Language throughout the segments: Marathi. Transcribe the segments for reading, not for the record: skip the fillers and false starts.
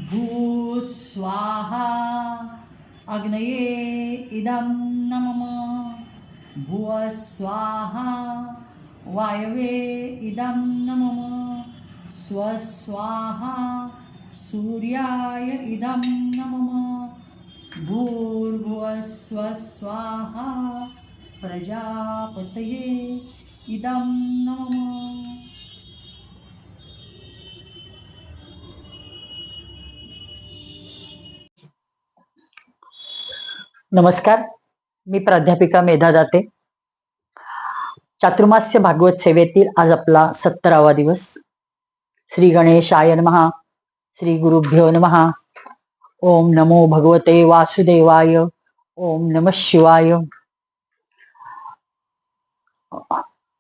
भू स्वाहा अग्नये इदं नमः भुव स्वाहा वायवे इदं नमः स्वस्वाहा सूर्याय इदं नमः भूर्भुवः स्वस्वाहा प्रजापतये इदं नमः। नमस्कार, मी प्राध्यापिका मेधा दाते. चातुर्मास्य भागवत सेवेतील आज आपला 17वा दिवस. श्री गणेशाय नमः. श्री गुरुभ्यो नमः. ओम नमो भगवते वासुदेवाय. ओम नमः शिवाय.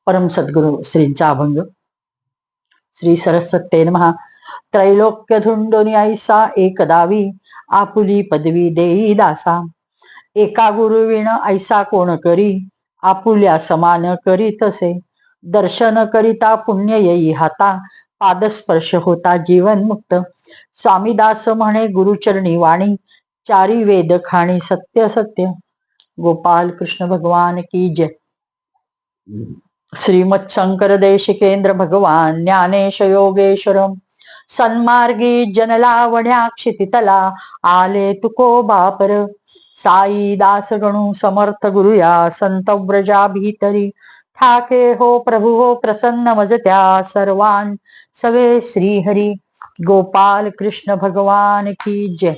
परम सद्गुरु श्रींचा अभंग. श्री सरस्वते नमः. त्रैलोक्य धुंडोनी ऐसा एकदावी आपुली पदवी देई दासा. एका गुरुविण ऐसा कोण करी आपुल्या समान करी तसे. दर्शन करिता पुण्य येई हाता पादस्पर्श होता जीवन मुक्त. स्वामीदास म्हणे गुरुचरणी वाणी चारी वेद खाणी सत्य सत्य. गोपाल कृष्ण भगवान की जय. श्रीमत शंकर देशिकेंद्र भगवान ज्ञानेश योगेश्वरम सन्मार्गी जनलावण्या क्षितितला आले तुकोबा पर. साई दास गणू समर्थ गुरुया संत व्रजा भीतरी. ठाके हो प्रभु हो प्रसन्न मजत्या सर्वान सवे श्री हरी. गोपाल कृष्ण भगवान की जय.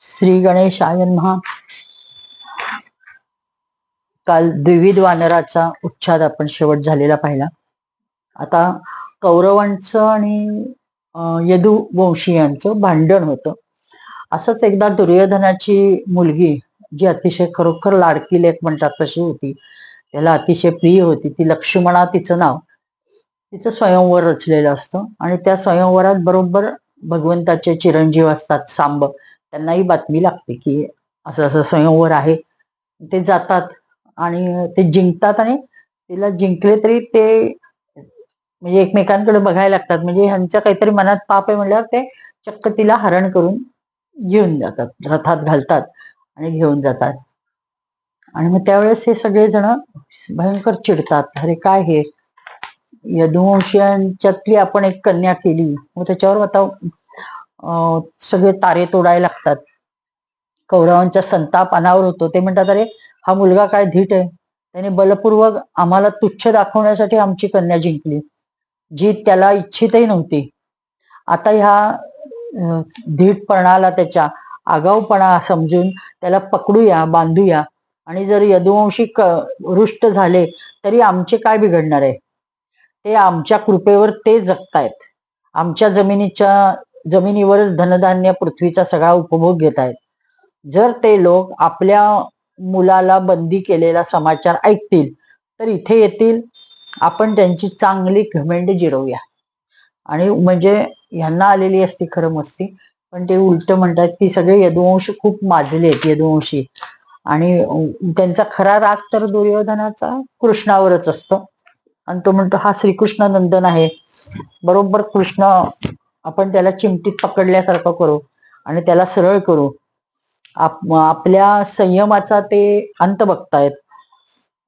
श्री गणेशाय नमः. काल द्विविध वानराचा उच्छाद आपण शेवट झालेला पाहिला. आता कौरवांचं आणि यदुवंशीयांचं भांडण होतं. असंच एकदा दुर्योधनाची मुलगी जी अतिशय खरोखर लाडकी लेक म्हणतात तशी होती, त्याला अतिशय प्रिय होती, ती लक्ष्मणा तिचं नाव. तिचं स्वयंवर रचलेलं असतं आणि त्या स्वयंवरात बरोबर भगवंताचे चिरंजीव असतात सांब. त्यांनाही बातमी लागते की असं असं स्वयंवर आहे. ते जातात आणि ते जिंकतात आणि तिला जिंकले तरी ते म्हणजे एकमेकांकडे बघायला लागतात. म्हणजे ह्यांच्या काहीतरी मनात पाप आहे म्हणल्यावर ते चक्क तिला हरण करून घेऊन जातात, रथात घालतात आणि घेऊन जातात. आणि मग त्यावेळेस हे सगळेजण भयंकर चिडतात. अरे काय हे यदुवंशीयांच्यातली आपण एक कन्या केली, मग त्याच्यावर आता सगळे तारे तोडायला लागतात. कौरवांचा संताप अनावर होतो. ते म्हणतात अरे हा मुलगा काय धीट आहे, त्याने बलपूर्वक आम्हाला तुच्छ दाखवण्यासाठी आमची कन्या जिंकली, जी त्याला इच्छितही नव्हती. आता ह्या धीटपणाला त्याच्या आगाऊपणा समजून त्याला पकडूया, बांधूया आणि जर यदुवंशी रुष्ट झाले तरी आमचे काय बिघडणार आहे. ते आमच्या कृपेवर ते जगतायत. आमच्या जमिनीवरच धनधान्य पृथ्वीचा सगळा उपभोग घेत आहेत. जर ते लोक आपल्या मुलाला बंदी केलेला समाचार ऐकतील तर इथे येतील, आपण त्यांची चांगली घमेंड जिरवूया. आणि म्हणजे ह्यांना आलेली असती खरं मस्ती, पण ते उलट म्हणतात की सगळे यदुवंशी खूप माजले आहेत यदुवंशी. आणि त्यांचा खरा राग तर दुर्योधनाचा कृष्णावरच असतो. आणि तो म्हणतो हा श्रीकृष्ण नंदन आहे, बरोबर कृष्ण, आपण त्याला चिमटीत पकडल्यासारखं करू आणि त्याला सरळ करू. आपल्या संयमाचा ते अंत बघतायत.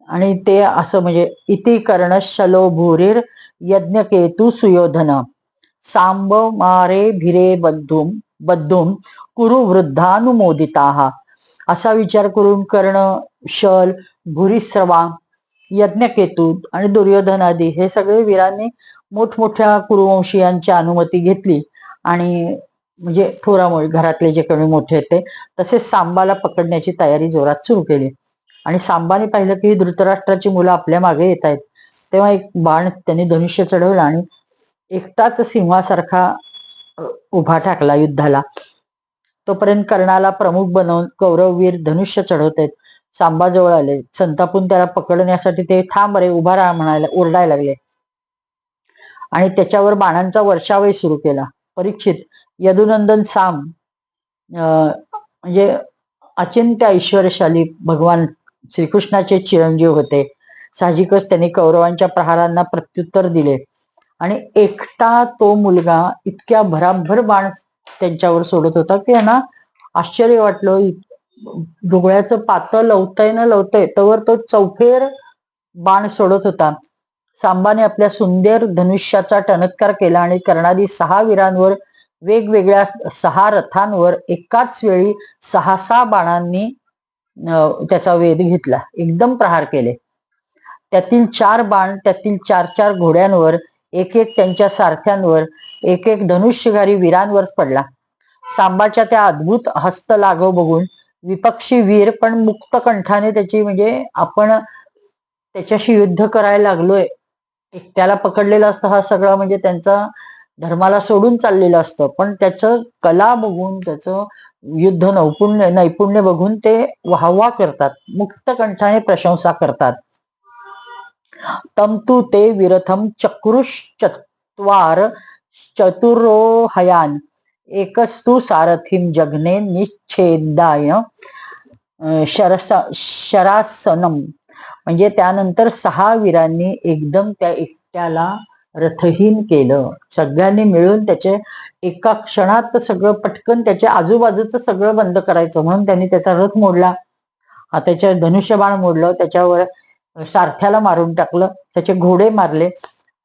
आणि ते असं म्हणजे इति कर्ण शलो भूरीर यज्ञकेतू सुयोधन सांब मारे भिरे बद्धुम कुरु वृद्धानुमोदिता. असा विचार करून कर्ण, शल, भूरिश्रवा, यज्ञकेतू आणि दुर्योधन आदी हे सगळे वीरांनी मोठमोठ्या कुरुवंशीयांची अनुमती घेतली. आणि म्हणजे थोरामुळे घरातले जे कमी मोठे आहेत ते तसेच सांबाला पकडण्याची तयारी जोरात सुरू केली. आणि सांबाने पाहिलं की धृतराष्ट्राची मुलं आपल्या मागे येत आहेत, तेव्हा एक बाण त्यांनी धनुष्य चढवला आणि एकटाच सिंहासारखा उभा टाकला युद्धाला. तोपर्यंत कर्णाला प्रमुख बनवून कौरववीर धनुष्य चढवत आहेत. सांबा जवळ आले. संतापून त्याला पकडण्यासाठी ते थांब रे, उभा राहा म्हणायला ओरडायला लागले आणि त्याच्यावर बाणांचा वर्षावही सुरू केला. परीक्षित, यदुनंदन सांब म्हणजे अचिंत्य ऐश्वर्यशाली भगवान श्रीकृष्णाचे चिरंजीव होते. साहजिकच त्यांनी कौरवांच्या प्रहारांना प्रत्युत्तर दिले आणि एकटा तो मुलगा इतक्या भराभर बाण त्यांच्यावर सोडत होता की यांना आश्चर्य वाटलं. डोळ्याचं पातळ लवतय न लवतय तवर तो चौफेर बाण सोडत होता. सांबाने आपल्या सुंदर धनुष्याचा टणत्कार केला आणि कर्णादी 6 वीरांवर वेगवेगळ्या 6 रथांवर एकाच वेळी 6 बाणांनी त्याचा वेध घेतला. एकदम प्रहार केले. त्यातील 4 बाण त्यातील 4 घोड्यांवर, एक त्यांच्या सारथ्यांवर, एक धनुष्यधारी वीरांवर पडला. सांबाच्या त्या अद्भुत हस्तलाघव बघून विपक्षी वीर पण मुक्त कंठाने त्याची म्हणजे आपण त्याच्याशी युद्ध करायला लागलोय, एकट्याला पकडलेलं असतं, हा सगळं म्हणजे त्यांचा धर्माला सोडून चाललेलं असतं, पण त्याचं कला बघून त्याचं युद्ध नैपुण्य बघून ते वाहवा करतात, मुक्त कंठाने प्रशंसा करतात. तम तू ते विरथम चक्रुश्चत्वार चतुरोहयान एकस्तु सारथीम जगने निच्छेदाय शरासनम. म्हणजे त्यानंतर 6 वीरांनी एकदम त्या एकट्याला रथहीन केलं. सगळ्यांनी मिळून त्याचे एका क्षणात सगळं पटकन त्याच्या आजूबाजूचं सगळं बंद करायचं म्हणून त्यांनी त्याचा रथ मोडला, त्याच्या धनुष्यबाण मोडलं, त्याच्यावर सारथ्याला मारून टाकलं, त्याचे घोडे मारले.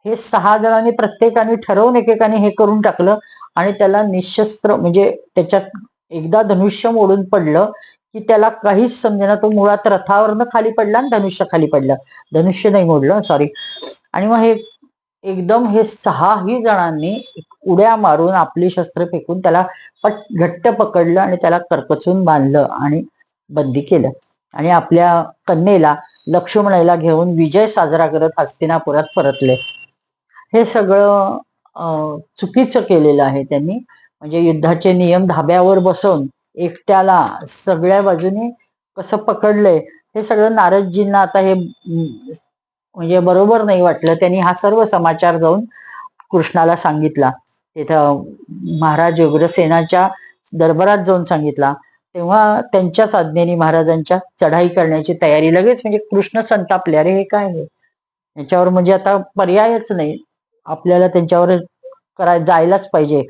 हे 6 जणांनी प्रत्येकाने ठरवून एकेकाने हे करून टाकलं आणि त्याला निशस्त्र म्हणजे त्याच्यात एकदा धनुष्य मोडून पडलं की त्याला काहीच समजेना. तो मुळात रथावरनं खाली पडला आणि धनुष्य खाली पडलं, धनुष्य नाही मोडलं, सॉरी. आणि मग हे एकदम हे 6ही जणांनी उड्या मारून आपली शस्त्र फेकून त्याला घट्ट पकडलं आणि त्याला करकचून बांधलं आणि बंदी केलं आणि आपल्या कन्येला लक्ष्मणाला घेऊन विजय साजरा करत हस्तिनापुरात परतले. हे सगळं चुकीचं केलेलं आहे त्यांनी. म्हणजे युद्धाचे नियम धाब्यावर बसवून एकट्याला सगळ्या बाजूने कसं पकडलंय हे सगळं नारदजींना आता हे म्हणजे बरोबर नाही वाटलं. त्यांनी हा सर्व समाचार जाऊन कृष्णाला सांगितला. तिथं महाराज उग्रसेनाच्या दरबारात जाऊन सांगितला. तेव्हा त्यांच्याच आज्ञेने महाराजांच्या चढाई करण्याची तयारी लगेच. म्हणजे कृष्ण संतापले, अरे हे काय आहे, याच्यावर म्हणजे आता पर्यायच नाही, आपल्याला त्यांच्यावर जायलाच पाहिजे.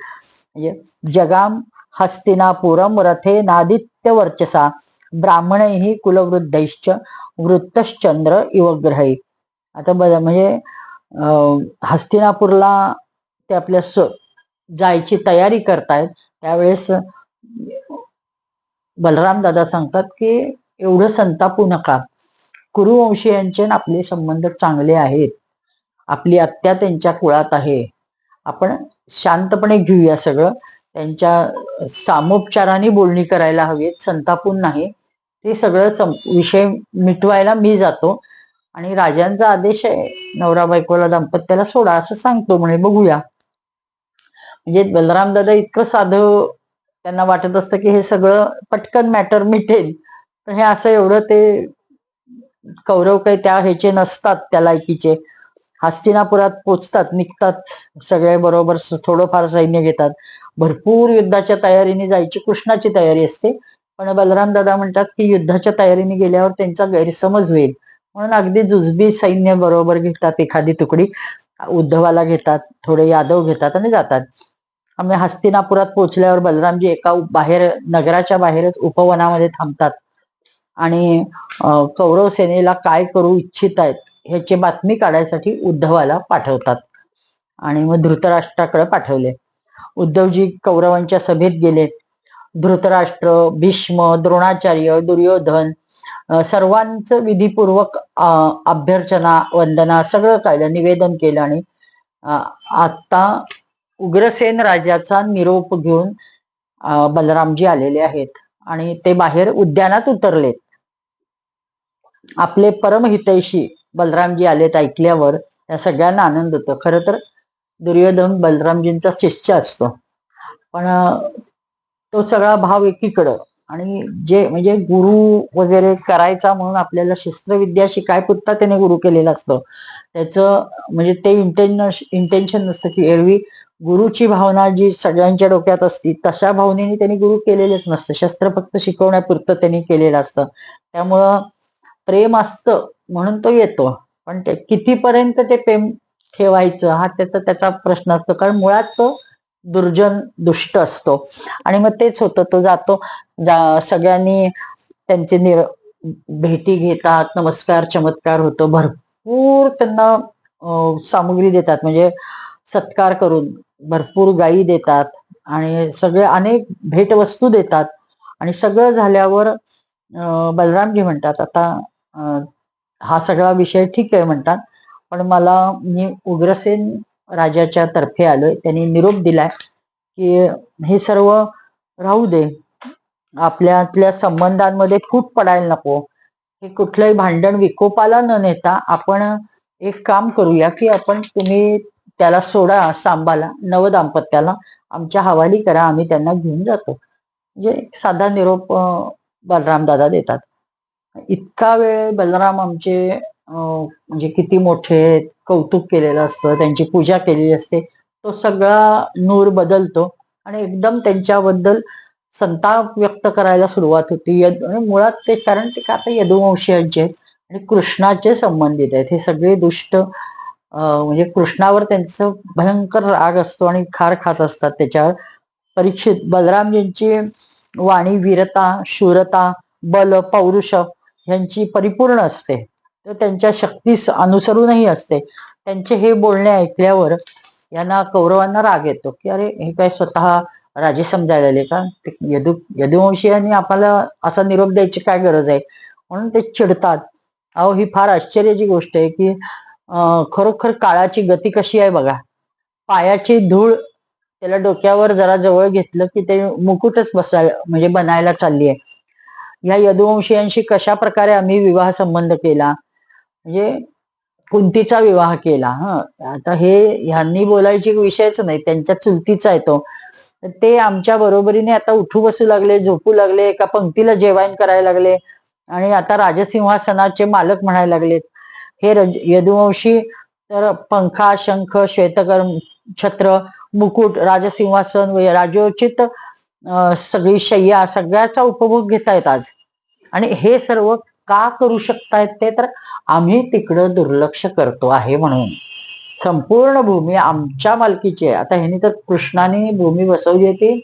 म्हणजे जगाम हस्तिनापुरम रथे नादित्य वर्चसा ब्राह्मणैहि कुलवृद्धैश्च वृत्तश्चंद्र इवग्रहै. आता म्हणजे हस्तिनापूरला ते आपल्या जायची तयारी करतायत. त्यावेळेस बलराम दादा सांगतात की एवढं संतापू नका, कुरुवंशीयांचे आपले संबंध चांगले आहेत, आपली आत्या त्यांच्या कुळात आहे, आपण शांतपणे घेऊया सगळं, त्यांच्या सामोपचाराने बोलणी करायला हवीत, संतापून नाही. ते सगळं विषय मिटवायला मी जातो आणि राजांचा आदेश आहे नवरा बायकोला दाम्पत्याला सोडा असं सांगतो म्हणे, बघूया. म्हणजे बलराम दादा इतकं साधं, त्यांना वाटत असतं की हे सगळं पटकन मॅटर मिटेल, पण हे असं एवढं ते कौरव काही त्या ह्याचे नसतात, त्या लायकीचे. हस्तिनापुरात पोचतात, निघतात सगळे बरोबर, थोडंफार सैन्य घेतात, भरपूर युद्धाच्या तयारीने जायची कृष्णाची तयारी असते. पण बलराम दादा म्हणतात की युद्धाच्या तयारीने गेल्यावर त्यांचा गैरसमज होईल, म्हणून अगदी जुजबी सैन्य बरोबर घेतात, एखादी तुकडी उद्धवाला घेतात, थोडे यादव घेतात आणि जातात. आम्ही हस्तिनापुरात पोहोचल्यावर बलरामजी एका बाहेर, नगराच्या बाहेरच उपवनामध्ये थांबतात आणि कौरव सेनेला काय करू इच्छित आहेत ह्याची बातमी काढायसाठी उद्धवाला पाठवतात आणि मग धृतराष्ट्राकडे पाठवले. उद्धवजी कौरवांच्या सभेत गेले. धृतराष्ट्र, भीष्म, द्रोणाचार्य, दुर्योधन सर्वांचं विधीपूर्वक अभ्यर्चना, वंदना सगळं काढलं, निवेदन केलं आणि आता उग्रसेन राजाचा निरोप घेऊन बलरामजी आलेले आहेत आणि ते बाहेर उद्यानात उतरलेत. आपले परमहितैषी बलरामजी आलेत ऐकल्यावर त्या सगळ्यांना आनंद होतो. खरं तर दुर्योधन बलरामजींचा शिष्य असतो, पण तो सगळा भाव एकीकडं, आणि जे म्हणजे गुरु वगैरे करायचा म्हणून आपल्याला शस्त्रविद्या शिकायपुरता त्याने गुरु केलेला असतो. त्याचं म्हणजे ते इंटेन्शन नसतं की एरवी गुरुची भावना जी सगळ्यांच्या डोक्यात असती तशा भावनेने त्यांनी गुरु केलेलेच नसतं. शस्त्र फक्त शिकवण्यापुरतं त्यांनी केलेलं असतं. त्यामुळं प्रेम असतं म्हणून तो येतो, पण ते कितीपर्यंत ते प्रेम ठेवायचं हा त्याचा प्रश्न असतो, कारण मुळात तो दुर्जन दुष्ट असतो. आणि मग तेच होतं, तो जातो, सगळ्यांनी त्यांचे भेटी घेतात, नमस्कार चमत्कार होतो, भरपूर त्यांना सामुग्री देतात, म्हणजे सत्कार करून भरपूर गायी देतात आणि सगळे अनेक भेटवस्तू देतात. आणि सगळं झाल्यावर बलरामजी म्हणतात, आता हा सगळा विषय ठीक आहे म्हणतात, पण मी उग्रसेन राजाच्या तर्फे आलोय, त्यांनी निरोप दिलाय की हे सर्व राहू दे, आपल्यातल्या संबंधांमध्ये फूट पडायला नको, हे कुठलंही भांडण विकोपाला न नेता आपण एक काम करूया की तुम्ही त्याला सोडा, सांबाला, नवदाम्पत्याला आमच्या हवाली करा, आम्ही त्यांना घेऊन जातो. म्हणजे एक साधा निरोप बलराम दादा देतात. इतका वेळ बलराम आमचे म्हणजे किती मोठे कौतुक केलेलं असतं, त्यांची पूजा केलेली असते, तो सगळा नूर बदलतो आणि एकदम त्यांच्याबद्दल संताप व्यक्त करायला सुरुवात होती. मुळात ते, कारण ते आता यदुवंशीयांचे आहेत आणि कृष्णाचे संबंधित आहेत. हे सगळे दुष्ट म्हणजे कृष्णावर त्यांचं भयंकर राग असतो आणि खार खात असतात त्याच्यावर. परीक्षित बलरामजींची वाणी वीरता, शूरता, बल, पौरुष यांची परिपूर्ण असते, तर त्यांच्या शक्तीस अनुसरूनही असते. त्यांचे हे बोलणे ऐकल्यावर यांना, कौरवांना राग येतो की अरे हे काय स्वतः राजे समजायला आले का? यदुवंशीयांनी आपल्याला असा निरोप द्यायची काय गरज आहे? म्हणून ते चिडतात. अहो, ही फार आश्चर्याची गोष्ट आहे की खरोखर काळाची गती कशी आहे बघा. पायाची धूळ त्याला डोक्यावर जरा जवळ घेतलं की ते मुकुटच म्हणजे बनायला चालली आहे. या यदुवंशीयांशी कशा प्रकारे आम्ही विवाह संबंध केला, म्हणजे कुंतीचा विवाह केला. आता हे ह्यांनी बोलायची विषयच नाही, त्यांच्या चुलतीचा आहे तो. ते आमच्या बरोबरीने आता उठू बसू लागले, झोपू लागले, एका पंक्तीला जेवण करायला लागले आणि आता राजसिंहासनाचे मालक म्हणायला लागलेत. हे यदुवंशी तर पंखा, शंख, श्वेतकर, छत्र, मुकुट, राजसिंहासन, राजोचित सगळी शय्या, सगळ्याचा उपभोग घेतायत आज. आणि हे सर्व का करू शकतायत ते, तर आम्ही तिकडं दुर्लक्ष करतो आहे म्हणून. संपूर्ण भूमी आमच्या मालकीची आहे. आता ह्यांनी तर कृष्णाने भूमी बसवली आहे, ती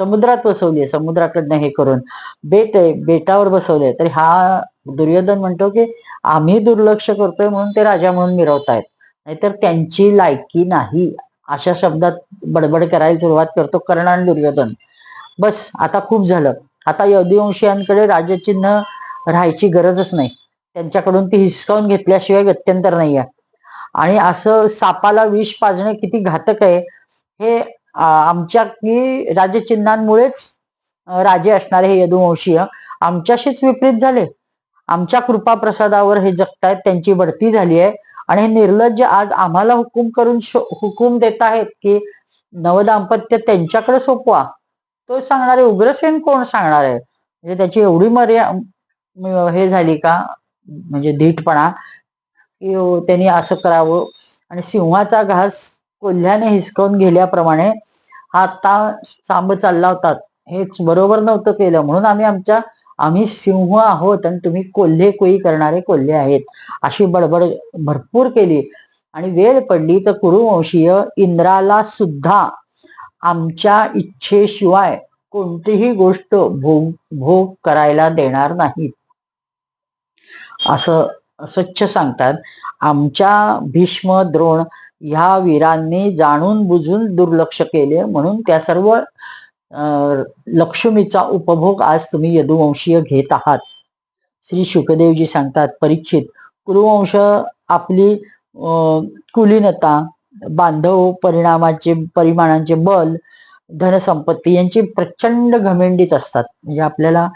समुद्रात बसवली आहे, समुद्राकडनं हे करून बेट आहे, बेटावर बसवले. तर हा दुर्योधन म्हणतो की आम्ही दुर्लक्ष करतोय म्हणून ते राजा म्हणून मिरवतायत, नाहीतर त्यांची लायकी नाही, अशा शब्दात बडबड करायला सुरुवात करतो कर्ण आणि दुर्योधन. बस आता खूप झालं. आता यदुवंशीयांकडे राजचिन्ह राहायची गरजच नाही, त्यांच्याकडून ती हिसकावून घेतल्याशिवाय गत्यंतर नाही आहे. आणि असं सापाला विष पाजणे किती घातक आहे हे आमच्या की राजचिन्हांमुळेच राजे असणारे हे यदुवंशीय आमच्याशीच विपरीत झाले. आमच्या कृपा प्रसादावर हे जगतायत, त्यांची बढती झाली आहे आणि हे निर्लज्ज आज आम्हाला हुकूम देत आहेत की नवदाम्पत्य त्यांच्याकडे सोपवा. तो सांगणारे उग्रसेन कोण सांगणार आहे? म्हणजे त्याची एवढी हे झाली का, म्हणजे धीटपणा की त्यांनी असं करावं. आणि सिंहाचा घास कोल्ह्याने हिसकावून गेल्याप्रमाणे हा आता सांब चालला होता, हेच बरोबर नव्हतं केलं, म्हणून आम्ही सिंह आहोत आणि तुम्ही कोल्हे कोई करणारे कोल्हे आहेत, अशी बडबड भरपूर केली. आणि वेळ पडली तर कुरुवंशीय इंद्राला सुद्धा आमच्या इच्छेशिवाय कोणतीही गोष्ट भोग करायला देणार नाहीत, असं स्वच्छ सांगतात. आमच्या भीष्म, द्रोण ह्या वीरांनी जाणून बुजून दुर्लक्ष केले, म्हणून त्या सर्व लक्ष्मीचा उपभोग आज तुम्ही यदुवंशीय घेत आहात. श्री शुकदेवजी सांगतात, परीक्षित, कुरुवंश आपली कुलीनता, बांधव परिमाणांचे बल, धनसंपत्ती यांची प्रचंड घमेंडीत असतात. म्हणजे आपल्याला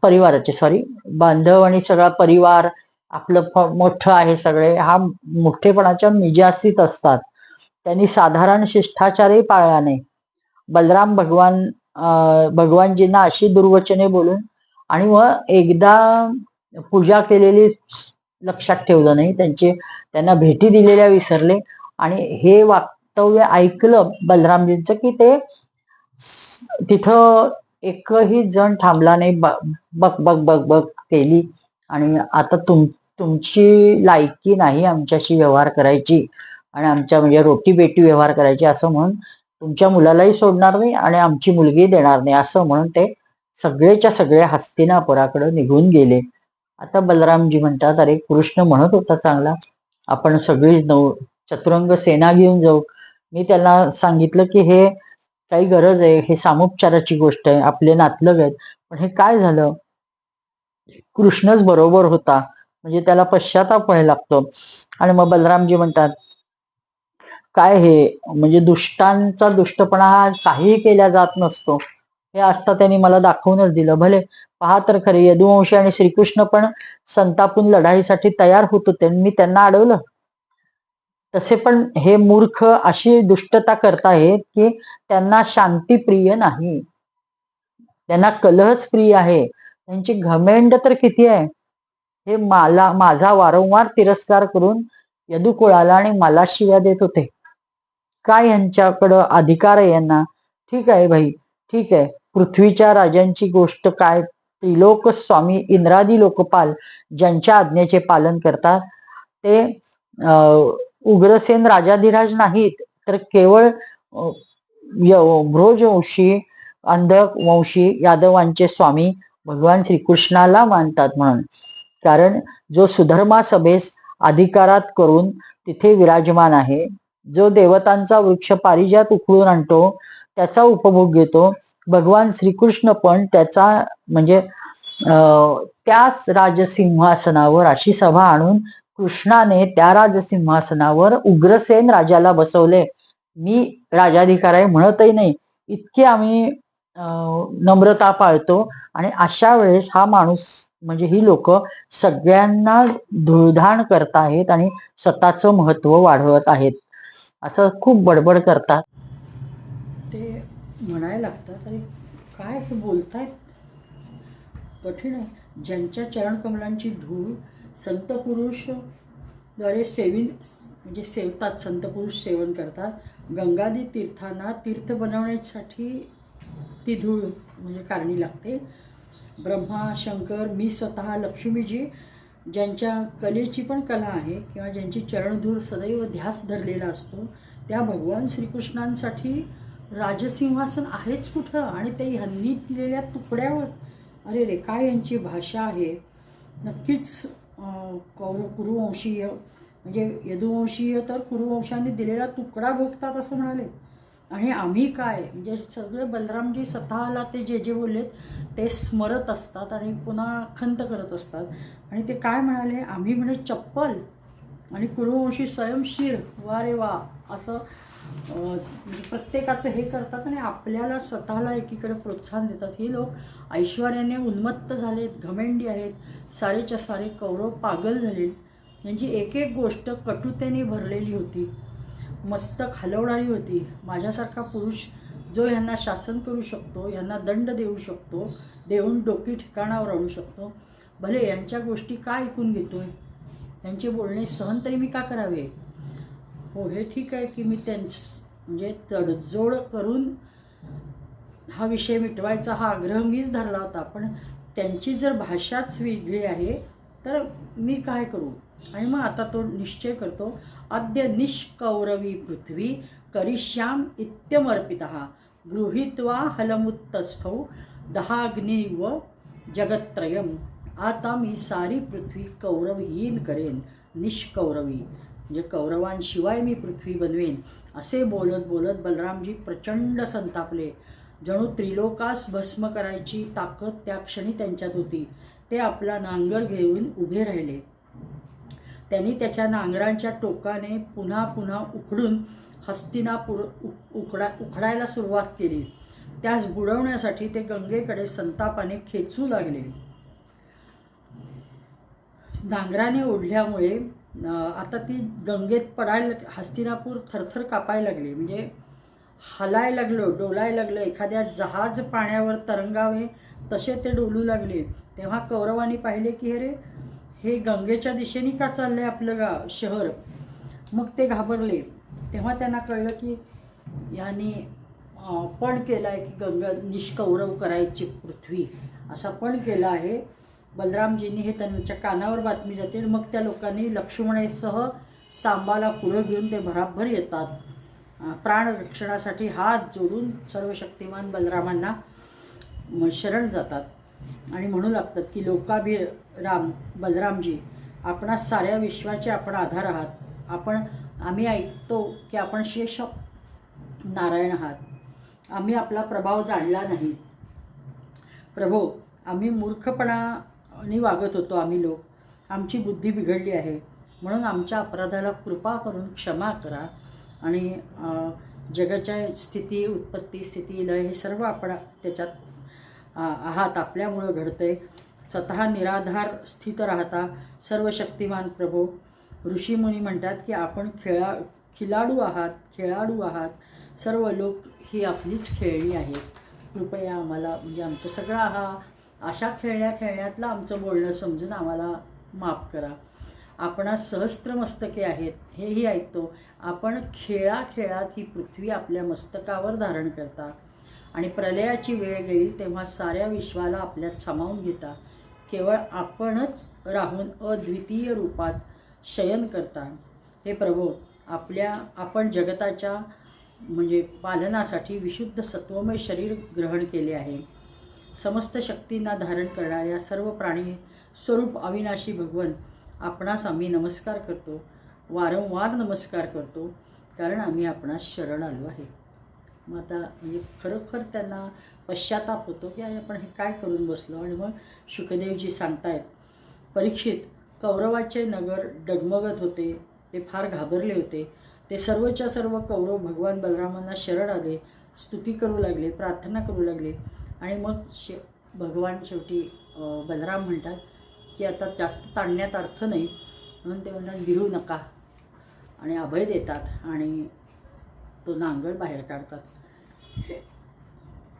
परिवाराचे बांधव आणि सगळा परिवार आपलं मोठं आहे, सगळे हा मोठेपणाच्या मिजासीत असतात. त्यांनी साधारण शिष्टाचारही पाळला नाही. बलराम भगवानजींना अशी दुर्वचने बोलून आणि मग एकदा पूजा केलेली लक्षात ठेवलं नाही, त्यांना भेटी दिलेल्या विसरले आणि हे वक्तव्य ऐकलं बलरामजींचं की ते तिथं एकही जण थांबला नाही, बक बक बक बक केली. आणि आता तुमची लायकी नाही आमच्याशी व्यवहार करायची आणि आमच्या म्हणजे रोटी बेटी व्यवहार करायची असं म्हणून तुमच्या मुलालाही सोडणार नाही आणि आमची मुलगी देणार नाही असं म्हणून ते सगळेच्या सगळे हस्तिनापुराकडे निघून गेले. आता बलरामजी म्हणतात, अरे कृष्ण म्हणत होता चांगला, आपण सगळी चतुरंग सेना घेऊन जाऊ. मी त्याला सांगितलं की हे काही गरज आहे, हे सामोपचाराची गोष्ट आहे, आपले नातलग आहेत. पण हे काय झालं, कृष्णच बरोबर होता, म्हणजे त्याला पश्चाताप व्हायला लागतो. आणि मग बलरामजी म्हणतात, काय हे म्हणजे दुष्टांचा दुष्टपणा हा काहीही केल्या जात नसतो, हे आता त्यांनी मला दाखवूनच दिलं. भले पहा तर खरे, यदुवंशी आणि श्रीकृष्ण पण संतापून लढाईसाठी तयार होत होते, मी त्यांना अडवलं. तसे पण हे मूर्ख अशी दुष्टता करतायत की त्यांना शांती प्रिय नाही, त्यांना कलहच प्रिय आहे. त्यांची घमेंड तर किती आहे. हे माझा वारंवार तिरस्कार करून यदुकुळाला आणि मला शिव्या देत होते. काय यांच्याकडं अधिकार आहे यांना. ठीक आहे भाई, ठीक आहे, पृथ्वीच्या राजांची गोष्ट काय, त्रिलोक स्वामी इंद्रादी लोकपाल ज्यांच्या आज्ञेचे पालन करतात ते उग्रसेन राजाधिराज नाहीत, तर केवळ भ्रोजवंशी अंधक वंशी यादवांचे स्वामी भगवान श्रीकृष्णाला मानतात म्हणून. कारण जो सुधर्मा सभेस अधिकारात करून तिथे विराजमान आहे, जो देवतांचा वृक्ष पारिजात उकळून आणतो, त्याचा उपभोग घेतो, भगवान श्रीकृष्ण पण त्याचा म्हणजे त्याच राजसिंहासनावर अशी सभा आणून कृष्णाने त्या राजसिंहासनावर उग्रसेन राजाला बसवले. मी राजाधिकार आहे म्हणतही नाही, इतकी आम्ही नम्रता पाळतो. आणि अशा वेळेस हा माणूस म्हणजे ही लोक सगळ्यांना धुळधाण करतायत आणि स्वतःचं महत्व वाढवत आहेत, असं खूप बडबड करतात. ते म्हणायला लागतात, अरे काय हे बोलतायत, कठीण आहे. ज्यांच्या चरणकमलांची धूळ संत पुरुष द्वारे म्हणजे सेवतात, संत पुरुष सेवन करतात. गंगादी तीर्थांना तीर्थ बनवण्यासाठी ती धूळ म्हणजे कारणी लागते. ब्रह्मा, शंकर, मी स्वतः, लक्ष्मीजी ज्यांच्या कलेची पण कला आहे किंवा ज्यांची चरणधूळ सदैव ध्यास धरलेला असतो, त्या भगवान श्रीकृष्णांसाठी राजसिंहासन आहेच कुठं, आणि ते ह्यांनी दिलेल्या तुकड्यावर. अरे रे, काय यांची भाषा आहे. नक्कीच कुरुवंशीय म्हणजे यदुवंशीय तर कुरुवंशांनी दिलेला तुकडा भोगतात असं म्हणाले. आणि आम्ही काय, म्हणजे सगळे बलरामजी स्वतःला ते जे जे बोललेत ते स्मरत असतात आणि पुन्हा खंत करत असतात. आणि ते काय म्हणाले, आम्ही म्हणे चप्पल आणि कुरुवंशी स्वयंशीर, वा रे वा, असं म्हणजे प्रत्येकाचं हे करतात आणि आपल्याला स्वतःला एकीकडे प्रोत्साहन देतात. हे लोक ऐश्वर्याने उन्मत्त झालेत, घमेंडी आहेत, सारेच्या सारे कौरव पागल झाले. यांची एक एक गोष्ट कटुतेने भरलेली होती, मस्तक हलवणारी होती. माझ्यासारखा पुरुष जो ह्यांना शासन करू शकतो, ह्यांना दंड देऊ शकतो, देऊन डोकी ठिकाणावर आणू शकतो, भले यांच्या गोष्टी का ऐकून घेतोय, यांचे बोलणे सहन तरी मी का करावे. हो, हे ठीक आहे की मी म्हणजे तडजोड करून हा विषय मिटवायचा हा आग्रह मीच धरला होता, पण त्यांची जर भाषाच वेगळी आहे तर मी काय करू. आणि मग आता तो निश्चय करतो, अद्य निष्कौरवी पृथ्वी करिष्याम इत्यमर्पितः गृहीत्वा हलमुत्तस्थौ दहाग्निव जगत्त्रयम. आता मी सारी पृथ्वी कौरवहीन करेन, निष्कौरवी म्हणजे कौरवांशिवाय मी पृथ्वी बनवेन. असे बोलत बोलत बलरामजी प्रचंड संतापले. जणू त्रिलोकास भस्म करायची ताकद त्या क्षणी त्यांच्यात होती. ते आपला नांगर घेऊन उभे राहिले. त्यांनी त्याच्या नांगरांच्या टोकाने पुन्हा पुन्हा उखडून हस्तिनापूर उखडायला सुरुवात केली. त्यास बुडवण्यासाठी ते गंगेकडे संतापाने खेचू लागले. नांगराने ओढल्यामुळे आता ती गंगेत पडायला, हस्तिनापूर थरथर कापायला लागले, म्हणजे हलायला लागलं, डोलायला लागलं. एखाद्या जहाज पाण्यावर तरंगावे तसे ते डोलू लागले. तेव्हा कौरवांनी पाहिले की अरे, हे गंगेच्या दिशेने का चाललंय आपलं शहर. मग ते घाबरले. तेव्हा त्यांना कळलं की यांनी पण केला आहे की गंगा निष्कौरव करायची पृथ्वी, असा पण केला आहे. बलरामजींनी हे त्यांच्या कानावर बातमी जाते आणि मग त्या लोकांनी लक्ष्मणेसह सांबाला पुढं घेऊन ते भराभर येतात. प्राणरक्षणासाठी हात जोडून सर्व शक्तिमान बलरामांना शरण जातात आणि म्हणू लागतात की लोकाभिराम बलरामजी, आपणा साऱ्या विश्वाचे आपण आधार आहात. आम्ही ऐकतो की आपण शेष नारायण आहात. आम्ही आपला प्रभाव जाणला नाही. प्रभो, आम्ही मूर्खपणाने वागत होतो. आम्ही लोक, आमची बुद्धी बिघडली आहे, म्हणून आमच्या अपराधाला कृपा करून क्षमा करा. आणि जगाच्या स्थिती, उत्पत्ती, स्थिती, लय हे सर्व आपण त्याच्यात आहात. आपल्यामुळं घडतंय. स्वतः निराधार स्थित राहता सर्व शक्तिमान प्रभो. ऋषीमुनी म्हणतात की आपण खेळाडू आहात. सर्व लोक ही आपलीच खेळणी आहेत. कृपया आम्हाला, म्हणजे आमचं सगळा अशा खेळण्यातलं आमचं बोलणं समजून आम्हाला माफ करा. आपणा सहस्त्र मस्तके आहेत हेही ऐकतो. आपण खेळात ही पृथ्वी आपल्या मस्तकावर धारण करता आणि प्रलयाची वेळ येईल तेव्हा साऱ्या विश्वाला आपल्यात सामावून घेता. केवळ आपणच राहून अद्वितीय रूपात शयन करता. हे प्रभो, आपण जगताच्या म्हणजे पालनासाठी विशुद्ध सत्वमय शरीर ग्रहण केले आहे. समस्त शक्तींना धारण करणाऱ्या सर्व प्राणी स्वरूप अविनाशी भगवन, आपणास आम्ही नमस्कार करतो, वारंवार नमस्कार करतो, कारण आम्ही आपणास शरण आलो आहे. मग आता म्हणजे खरोखर त्यांना पश्चाताप होतो की आपण हे काय करून बसलो. आणि मग शुकदेवजी सांगतायत, परीक्षित, कौरवाचे नगर डगमगत होते. ते फार घाबरले होते. ते सर्वच्या सर्व कौरव भगवान बलरामांना शरण आले, स्तुती करू लागले, प्रार्थना करू लागले. आणि मग भगवान शेवटी बलराम म्हणतात की आता जास्त ताणण्यात अर्थ नाही, म्हणून ते म्हणतात भिरू नका आणि अभय देतात आणि तो नांगळ बाहेर काढतात.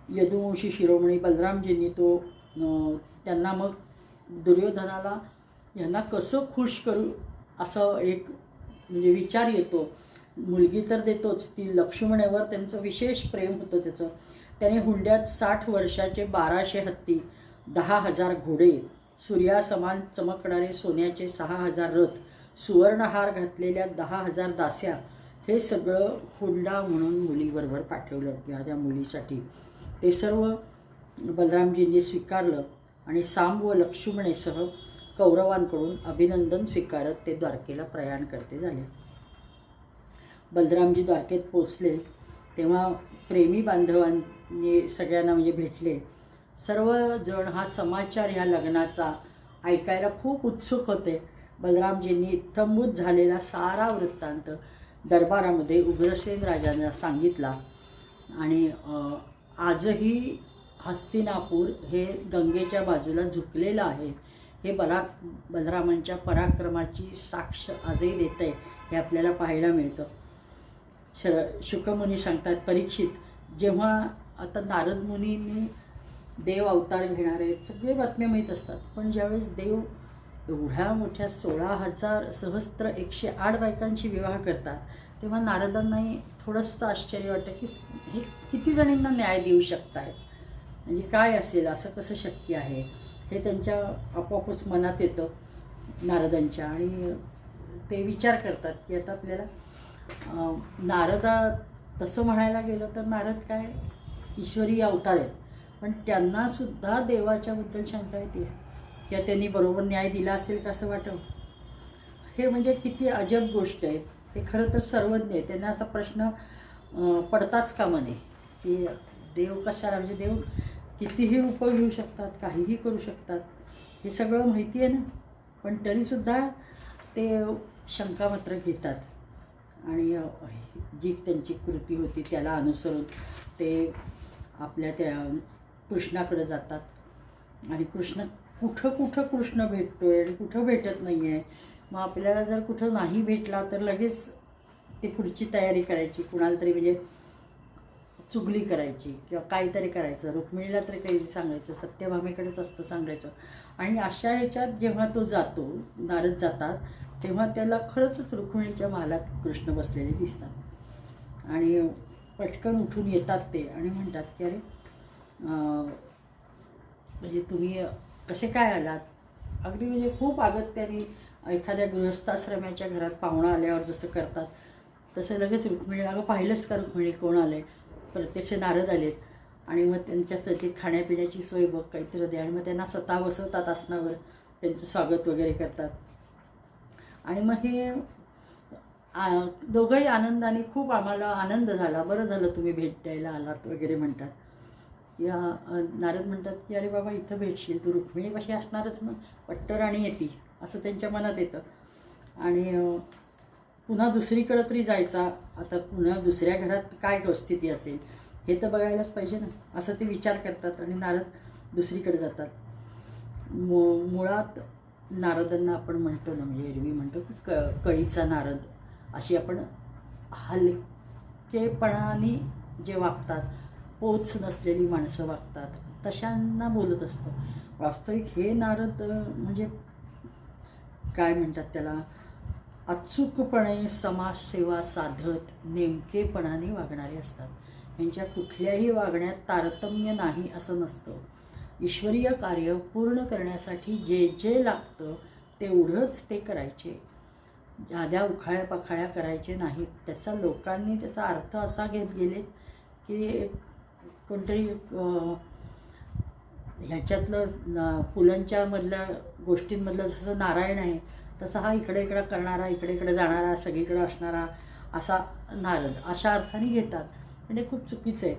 यदुवंशी शिरोमणी बलरामजींनी त्यांना मग दुर्योधनाला यांना कसं खुश करू असं एक म्हणजे विचार येतो. मुलगी तर देतोच, ती लक्ष्मणेवर त्यांचं विशेष प्रेम होतं त्याचं. त्याने हुंड्यात 60 वर्षाचे 1200 हत्ती, 10,000 घोडे, सूर्यासमान चमकणारे सोन्याचे 6,000 रथ, सुवर्णहार घातलेल्या 10,000 दास्या, हे सगळं हुंडा म्हणून मुलीबरोबर पाठवलं किंवा त्या मुलीसाठी. ते सर्व बलरामजींनी स्वीकारलं आणि सांब व लक्ष्मणेसह कौरवांकडून अभिनंदन स्वीकारत ते द्वारकेला प्रयाण करते झाले. बलरामजी द्वारकेत पोचले तेव्हा प्रेमी बांधवांनी सगळ्यांना म्हणजे भेटले. सर्वजण हा समाचार ह्या लग्नाचा ऐकायला खूप उत्सुक होते. बलरामजींनी इत्थंभूत झालेला सारा वृत्तांत दरबारामध्ये उग्रसेन राजांना सांगितला. आणि आजही हस्तिनापूर हे गंगेच्या बाजूला झुकलेलं आहे. हे बलरामांच्या पराक्रमाची साक्ष आजही देत आहे, हे आपल्याला पाहायला मिळतं. शुकमुनी सांगतात, परीक्षित, जेव्हा आता नारद मुनींनी देव अवतार घेणारे सगळे बातम्या माहीत असतात, पण ज्यावेळेस देव एवढ्या मोठ्या 16,000 सहस्त्र 108 बायकांची विवाह करतात, तेव्हा नारदांनाही थोडंसं आश्चर्य वाटतं की हे किती जणींना न्याय देऊ शकतायत, म्हणजे काय असेल, असं कसं शक्य आहे, हे त्यांच्या आपोआपच मनात येतं नारदांच्या. आणि ते विचार करतात की आता आपल्याला नारदा तसं म्हणायला गेलं तर नारद काय ईश्वरी अवतार आहेत, पण त्यांनासुद्धा देवाच्याबद्दल शंका येते किंवा त्यांनी बरोबर न्याय दिला असेल का असं वाटतं. हे म्हणजे किती अजब गोष्ट आहे. ते खरं तर सर्वज्ञ आहे, त्यांना असा प्रश्न पडताच कामा नये की देव कशाला, म्हणजे देव कितीही रूपं घेऊ शकतात, काहीही करू शकतात, हे सगळं माहिती आहे ना, पण तरीसुद्धा ते शंका मात्र घेतात. आणि जी त्यांची कृती होती त्याला अनुसरून ते आपल्या त्या कृष्णाकडे जातात. आणि कुठं कुठं कृष्ण भेटतोय आणि कुठं भेटत नाही आहे. मग आपल्याला जर कुठं नाही भेटला तर लगेच ती पुढची तयारी करायची, कुणाला तरी म्हणजे चुगली करायची किंवा काहीतरी करायचं, रुक्मिणीला तरी काही सांगायचं, सत्यभामेकडेच असतं सांगायचं. आणि अशा ह्याच्यात जेव्हा तो जातो, नारद जातात, तेव्हा त्याला खरंच रुक्मिणीच्या महालात कृष्ण बसलेले दिसतात. आणि पटकन उठून येतात ते आणि म्हणतात की अरे म्हणजे तुम्ही कसे काय आलात, अगदी म्हणजे खूप अगत्याने एखाद्या गृहस्थाश्रमाच्या घरात पाहुणा आल्यावर जसं करतात तसं लगेच रुक्मिणीला, अगं पाहिलंच का रुक्मिणी कोण आलं आहे, प्रत्यक्ष नारद आलेत आणि मग त्यांच्यासाठी खाण्यापिण्याची सोय बघ काहीतरी दे, आणि मग त्यांना स्वतः बसवतात आसनावर, त्यांचं स्वागत वगैरे करतात. आणि मग हे दोघंही आनंदाने, खूप आम्हाला आनंद झाला, बरं झालं तुम्ही भेट द्यायला आलात वगैरे म्हणतात. या नारद म्हणतात की अरे बाबा इथं भेटशील तू, रुक्मिणीपाशी असणारच मग पट्टराणी येते असं त्यांच्या मनात येतं. आणि पुन्हा दुसरीकडं तरी जायचा, आता पुन्हा दुसऱ्या घरात काय स्थिती असेल हे तर बघायलाच पाहिजे ना, असं ते विचार करतात आणि नारद दुसरीकडे जातात. मुळात नारदांना आपण म्हणतो ना, म्हणजे एरवी म्हणतो की कळीचा नारद, अशी आपण हलकेपणाने जे वागतात, पोच नसलेली माणसं वागतात तशांना बोलत असतो. वास्तविक हे नारद म्हणजे काय म्हणतात त्याला, अचूकपणे समाजसेवा साधत नेमकेपणाने वागणारे असतात. यांच्या कुठल्याही वागण्यात तारतम्य नाही असं नसतं. ईश्वरीय कार्य पूर्ण करण्यासाठी जे जे लागतं तेवढंच ते करायचे, ज्याद्या उखाळ्या पाखाळ्या करायचे नाहीत. त्याचा लोकांनी त्याचा अर्थ असा घेत गेले की कोणतरी ह्याच्यातलं पुलंच्या मधल्या गोष्टींमधलं जसं नारायण आहे तसा हा इकडे इकडं करणारा, इकडे इकडे जाणारा, सगळीकडे असणारा असा नारद, अशा अर्थाने घेतात. म्हणजे खूप चुकीचं आहे.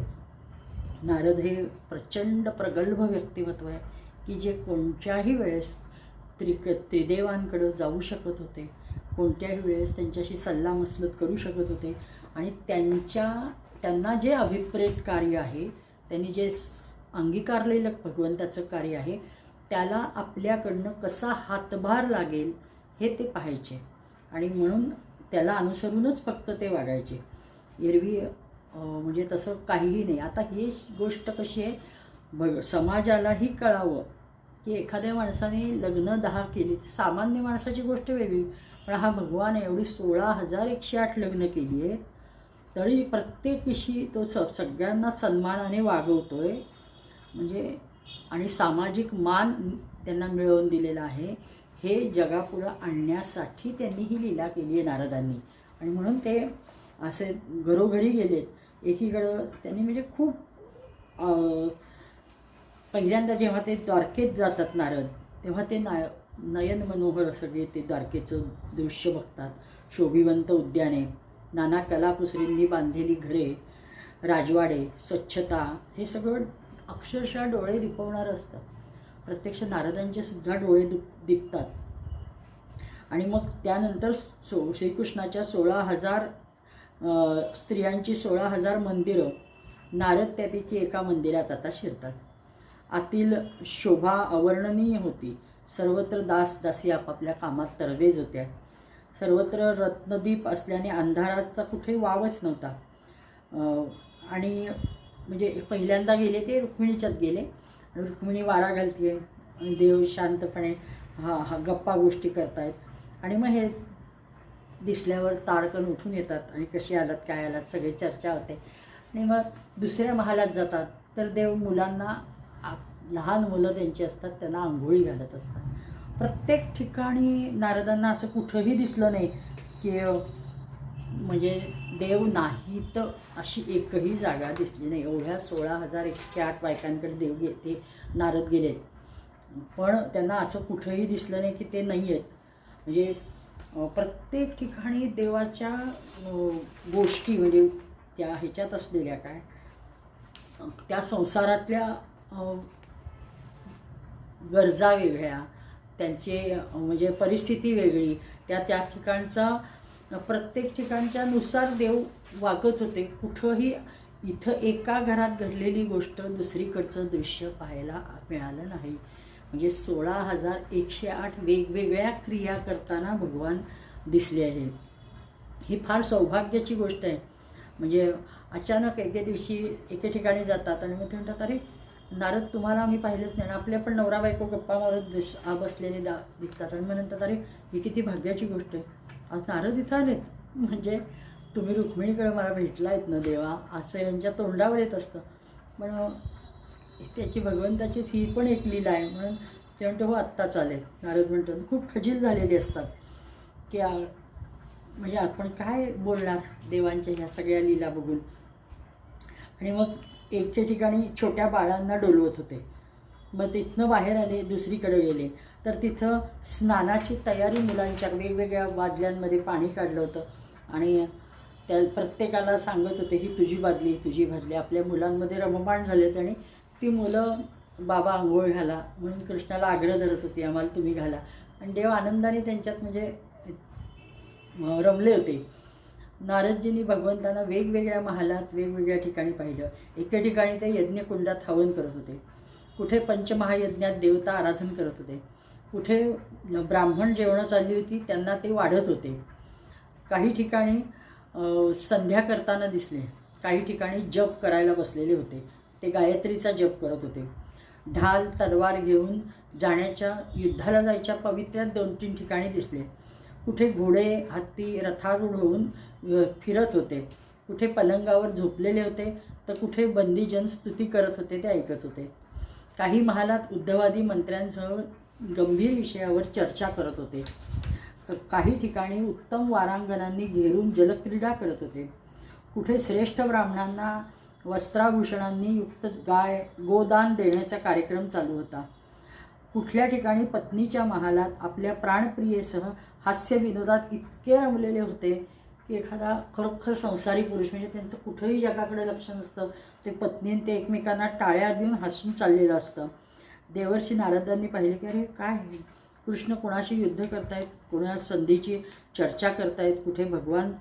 नारद हे प्रचंड प्रगल्भ व्यक्तिमत्व आहे की जे कोणत्याही वेळेस त्रिदेवांकडं जाऊ शकत होते, कोणत्याही वेळेस त्यांच्याशी सल्लामसलत करू शकत होते, आणि त्यांना जे अभिप्रेत कार्य आहे, त्यांनी जे अंगीकारलेलं भगवंताचं कार्य आहे, त्याला आपल्याकडनं कसा हातभार लागेल हे ते पाहायचे, आणि म्हणून त्याला अनुसरूनच फक्त ते वागायचे. एरवी म्हणजे तसं काहीही नाही. आता ही गोष्ट कशी आहे, समाजालाही कळावं की एखाद्या माणसाने लग्न 10 केली, सामान्य माणसाची गोष्ट वेगळी, पण हा भगवान एवढी 16,108 लग्न केली आहे, तरी प्रत्येकीशी तो सगळ्यांना सन्मानाने वागवतोय, म्हणजे आणि सामाजिक मान त्यांना मिळवून दिलेला आहे. हे जगापुढं आणण्यासाठी त्यांनी ही लीला केली आहे नारदांनी, आणि म्हणून ते असे घरोघरी गेलेत. एकीकडं त्यांनी म्हणजे खूप पहिल्यांदा जेव्हा ते द्वारकेत जातात नारद, तेव्हा ते नयन मनोहर सगळे ते द्वारकेचं दृश्य बघतात. शोभिवंत उद्याने, नाना कलाकुसरींनी बांधलेली घरे, राजवाडे, स्वच्छता, हे सगळं अक्षरशः डोळे दिपवणारं असतं. प्रत्यक्ष नारदांचे सुद्धा डोळे दिपतात. आणि मग त्यानंतर श्रीकृष्णाच्या 16,000 स्त्रियांची 16,000 मंदिरं, नारद त्यापैकी एका मंदिरात आता शिरतात. आतील शोभा अवर्णनीय होती. सर्वत्र दासी आपापल्या कामात तरबेज होत्या. सर्वत्र रत्नदीप असल्याने अंधाराचा कुठे वावच नव्हता. आणि म्हणजे पहिल्यांदा गेले ते रुक्मिणीच्यात गेले, आणि रुक्मिणी वारा घालते, देव शांतपणे हा गप्पा गोष्टी करतायत. आणि मग हे दिसल्यावर ताडकन उठून येतात आणि कशी आलात काय आलात सगळी चर्चा होते. आणि मग दुसऱ्या महालात जातात तर देव मुलांना, लहान मुलं त्यांची असतात, त्यांना आंघोळी घालत असतात. प्रत्येक ठिकाणी नारदांना असं कुठंही दिसलं नाही की म्हणजे देव नाहीत अशी एकही जागा दिसली नाही. एवढ्या 16,108 बायकांकडे ते नारद गेले, पण त्यांना असं कुठंही दिसलं नाही की ते नाही आहेत. म्हणजे प्रत्येक ठिकाणी देवाच्या गोष्टी, म्हणजे त्या ह्याच्यात असलेल्या काय, त्या संसारातल्या गरजा वेगळ्या, त्यांचे म्हणजे परिस्थिती वेगळी, त्या ठिकाणचा प्रत्येक ठिकाणच्या नुसार देव वागत होते. कुठंही इथं एका घरात घडलेली गोष्ट दुसरीकडचं दृश्य पाहायला मिळालं नाही. म्हणजे 16,108 वेगवेगळ्या क्रिया करताना भगवान दिसले आहे. ही फार सौभाग्याची गोष्ट आहे. म्हणजे अचानक एके दिवशी एके ठिकाणी जातात आणि मग ते म्हणतात, अरे नारद तुम्हाला मी पाहिलंच नाही. आपल्या पण नवरा बायको गप्पा मारत बसलेले दिसतात, आणि मग म्हणतात अरे ही किती भाग्याची गोष्ट आहे, आज नारद इथं आलेत, म्हणजे तुम्ही रुक्मिणीकडे मला भेटलायत ना देवा, असं यांच्या तोंडावर येत असतं. पण त्याची भगवंताचीच ही पण एक लीला आहे. म्हणून ते म्हणतो हो आत्ताच आले. नारद म्हणतो खूप खजील झालेली असतात की म्हणजे आपण काय बोलणार देवांच्या ह्या सगळ्या लीला बघून. आणि मग एके ठिकाणी छोट्या बाळांना डोलवत होते. मग तिथनं बाहेर आले, दुसरीकडे गेले तर तिथं स्नानाची तयारी, मुलांच्या वेगवेगळ्या बादल्यांमध्ये पाणी काढलं होतं आणि त्या प्रत्येकाला सांगत होते की तुझी बादली, तुझी बादली. आपल्या मुलांमध्ये रममाण झालेत आणि ती मुलं बाबा आंघोळ घाला म्हणून कृष्णाला आग्रह धरत होती, आम्हाला तुम्ही घाला. आणि देव आनंदाने त्यांच्यात म्हणजे रमले होते. नारदजींनी भगवंतांना वेगवेगळ्या महालात वेगवेगळ्या ठिकाणी पाहिलं. एके ठिकाणी ते यज्ञकुंडात हवन करत होते, कुठे पंचमहायज्ञात देवता आराधन करत होते, कुठे ब्राह्मण जेवणं चालली होती त्यांना ते वाढत होते. काही ठिकाणी संध्या करताना दिसले, काही ठिकाणी जप करायला बसलेले होते, ते गायत्रीचा जप करत होते. ढाल तलवार घेऊन जाण्याच्या, युद्धाला जायच्या पवित्र्यात 2-3 ठिकाणी दिसले. कुठे घोडे हत्ती रथारूढ होऊन फिरत होते, कुठे पलंगावर झोपलेले होते तर कुठे बंदीजन स्तुती करत होते ते ऐकत होते. काही महालात उद्धवादी मंत्र्यांसह गंभीर विषयावर चर्चा करत होते. काही ठिकाणी उत्तम वारांगणांनी घेरून जलक्रीडा करत होते. कुठे श्रेष्ठ ब्राह्मणांना वस्त्राभूषणांनी युक्त गोदान देण्याचा कार्यक्रम चालू होता. कुठल्या ठिकाणी पत्नीच्या महालात आपल्या प्राणप्रियेसह हास्य विनोदात इतके रमलेले होते की एखादा खरोखर संसारी पुरुष, म्हणजे त्यांचं कुठंही जगाकडे लक्ष नसतं, ते पत्नीने ते एकमेकांना टाळ्या देऊन हसून चाललेलं असतं. देवर्षी नारदांनी पाहिले की अरे काय कृष्ण कोणाशी युद्ध करतायत, कोणा संधीची चर्चा करतायत, कुठे भगवान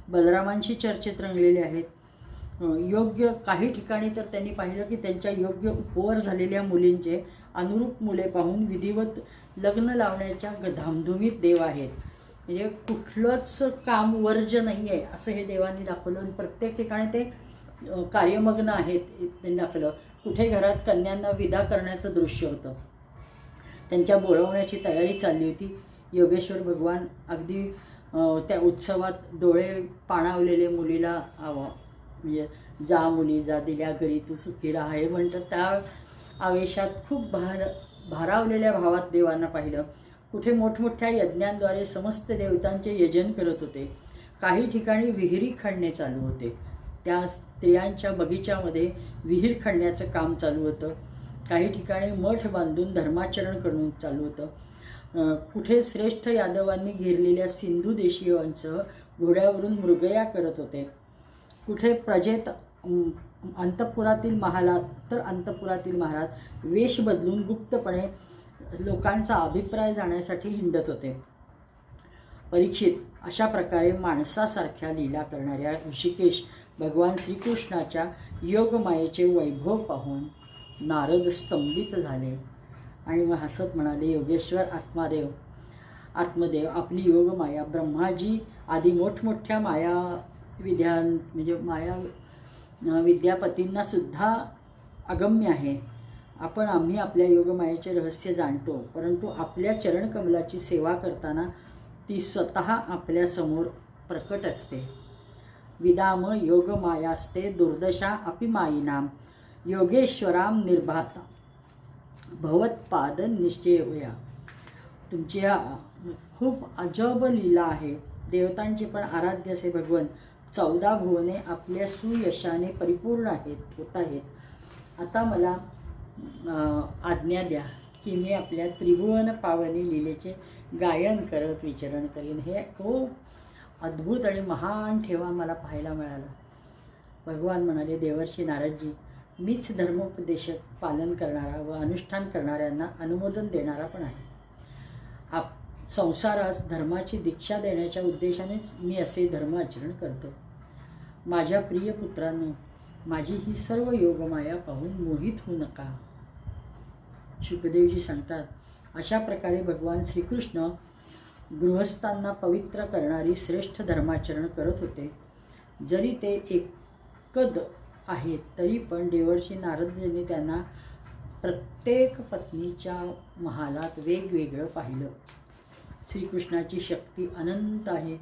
बलरामांशी चर्चेत रंगलेले आहेत. योग्य काही ठिकाणी तर त्यांनी पाहिलं की त्यांच्या योग्य उपवर झालेल्या मुलींचे अनुरूप मुले पाहून विधिवत लग्न लावण्याच्या धामधुमीत देव आहेत. म्हणजे कुठलंच काम वर्ज्य नाही आहे असं हे देवांनी दाखवलं. आणि प्रत्येक ठिकाणी ते कार्यमग्न आहेत त्यांनी दाखवलं. कुठे घरात कन्यांना विदा करण्याचं दृश्य होतं, त्यांच्या बोलवण्याची तयारी चालली होती. योगेश्वर भगवान अगदी त्या उत्सवात डोळे पाणावलेले मुलीला म्हणजे जा मुली जा, दिल्या घरी तू सुखी राहा हे म्हणतात. त्या आवेशात खूप भारावलेल्या भावात देवांना पाहिलं. कुठे मोठमोठ्या यज्ञांद्वारे समस्त देवतांचे यजन करत होते. काही ठिकाणी विहिरी खणणे चालू होते, त्या स्त्रियांच्या बगीच्यामध्ये विहीर खणण्याचं काम चालू होतं. काही ठिकाणी मठ बांधून धर्माचरण करून चालू होतं. कुठे श्रेष्ठ यादवांनी घेरलेल्या सिंधू देशीयांसह घोड्यावरून मृगया करत होते. कुठे प्रजेत अंतपुरातील महालात तर अंतपुरातील महालात वेश बदलून गुप्तपणे लोकांचा अभिप्राय जाण्यासाठी हिंडत होते. परीक्षित, अशा प्रकारे माणसासारख्या लीला करणाऱ्या ऋषिकेश भगवान श्रीकृष्णाच्या योगमायेचे वैभव पाहून नारद स्तंभित झाले आणि मग हसत म्हणाले, योगेश्वर आत्मदेव आपली योगमाया ब्रह्माजी आदी मोठमोठ्या माया म्हणजे विद्यापतींना सुद्धा अगम्य आहे. आम्ही आपल्या योगमायेचे रहस्य जाणतो, परंतु आपल्या चरणकमलाची सेवा करताना ती स्वतः आपल्यासमोर प्रकट असते. विदाम योगमायास्ते दुर्दशा अपि मायिनाम योगेश्वराम निर्भाता भवत्पाद निश्चय. तुमची खूप अजब लीला आहे. देवतांचे पण आराध्य असे भगवन 14 भुवने आपल्या सुयशाने परिपूर्ण होत आहेत. आता मला आज्ञा द्या की मी आपल्या त्रिभुवन पावनी लीलेचे गायन करत विचरण करीन. हे खूप अद्भुत आणि महान ठेवा मला पाहायला मिळाला. भगवान म्हणाले, देवर्षी नारदजी, मीच धर्मोपदेशक, पालन करणारा व अनुष्ठान करणाऱ्यांना अनुमोदन देणारा पण आहे. संसारास धर्माची दीक्षा देण्याच्या उद्देशानेच मी असे धर्म आचरण करतो. माझ्या प्रिय पुत्रांनो, माझी ही सर्व योगमाया पाहून मोहित होऊ नका. शुकदेवजी सांगतात, अशा प्रकारे भगवान श्रीकृष्ण गृहस्थांना पवित्र करणारी श्रेष्ठ धर्माचरण करत होते. जरी ते एकद आहेत तरी पण देवर्षी नारदजींनी त्यांना प्रत्येक पत्नीच्या महालात वेगवेगळं पाहिलं. श्रीकृष्णाची शक्ती अनंत आहे.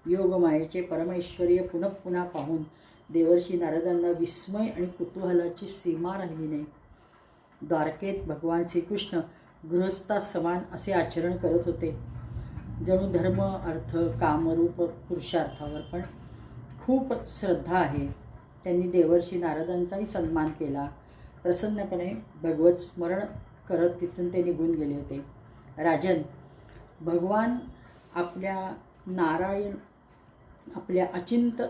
योगमायेचे परमेश्वर्य पुन्हा पुन्हा पाहून देवर्षी नारदांना विस्मय आणि कुतूहलाची सीमा राहिली नाही. द्वारकेत भगवान श्रीकृष्ण गृहस्थास समान असे आचरण करत होते. जणू धर्म अर्थ कामरूप पुरुषार्थावर पण खूप श्रद्धा आहे. त्यांनी देवर्षी नारदांचाही सन्मान केला. प्रसन्नपणे भगवत स्मरण करत तिथून ते निघून गेले होते. राजन, भगवान आपल्या अचिंत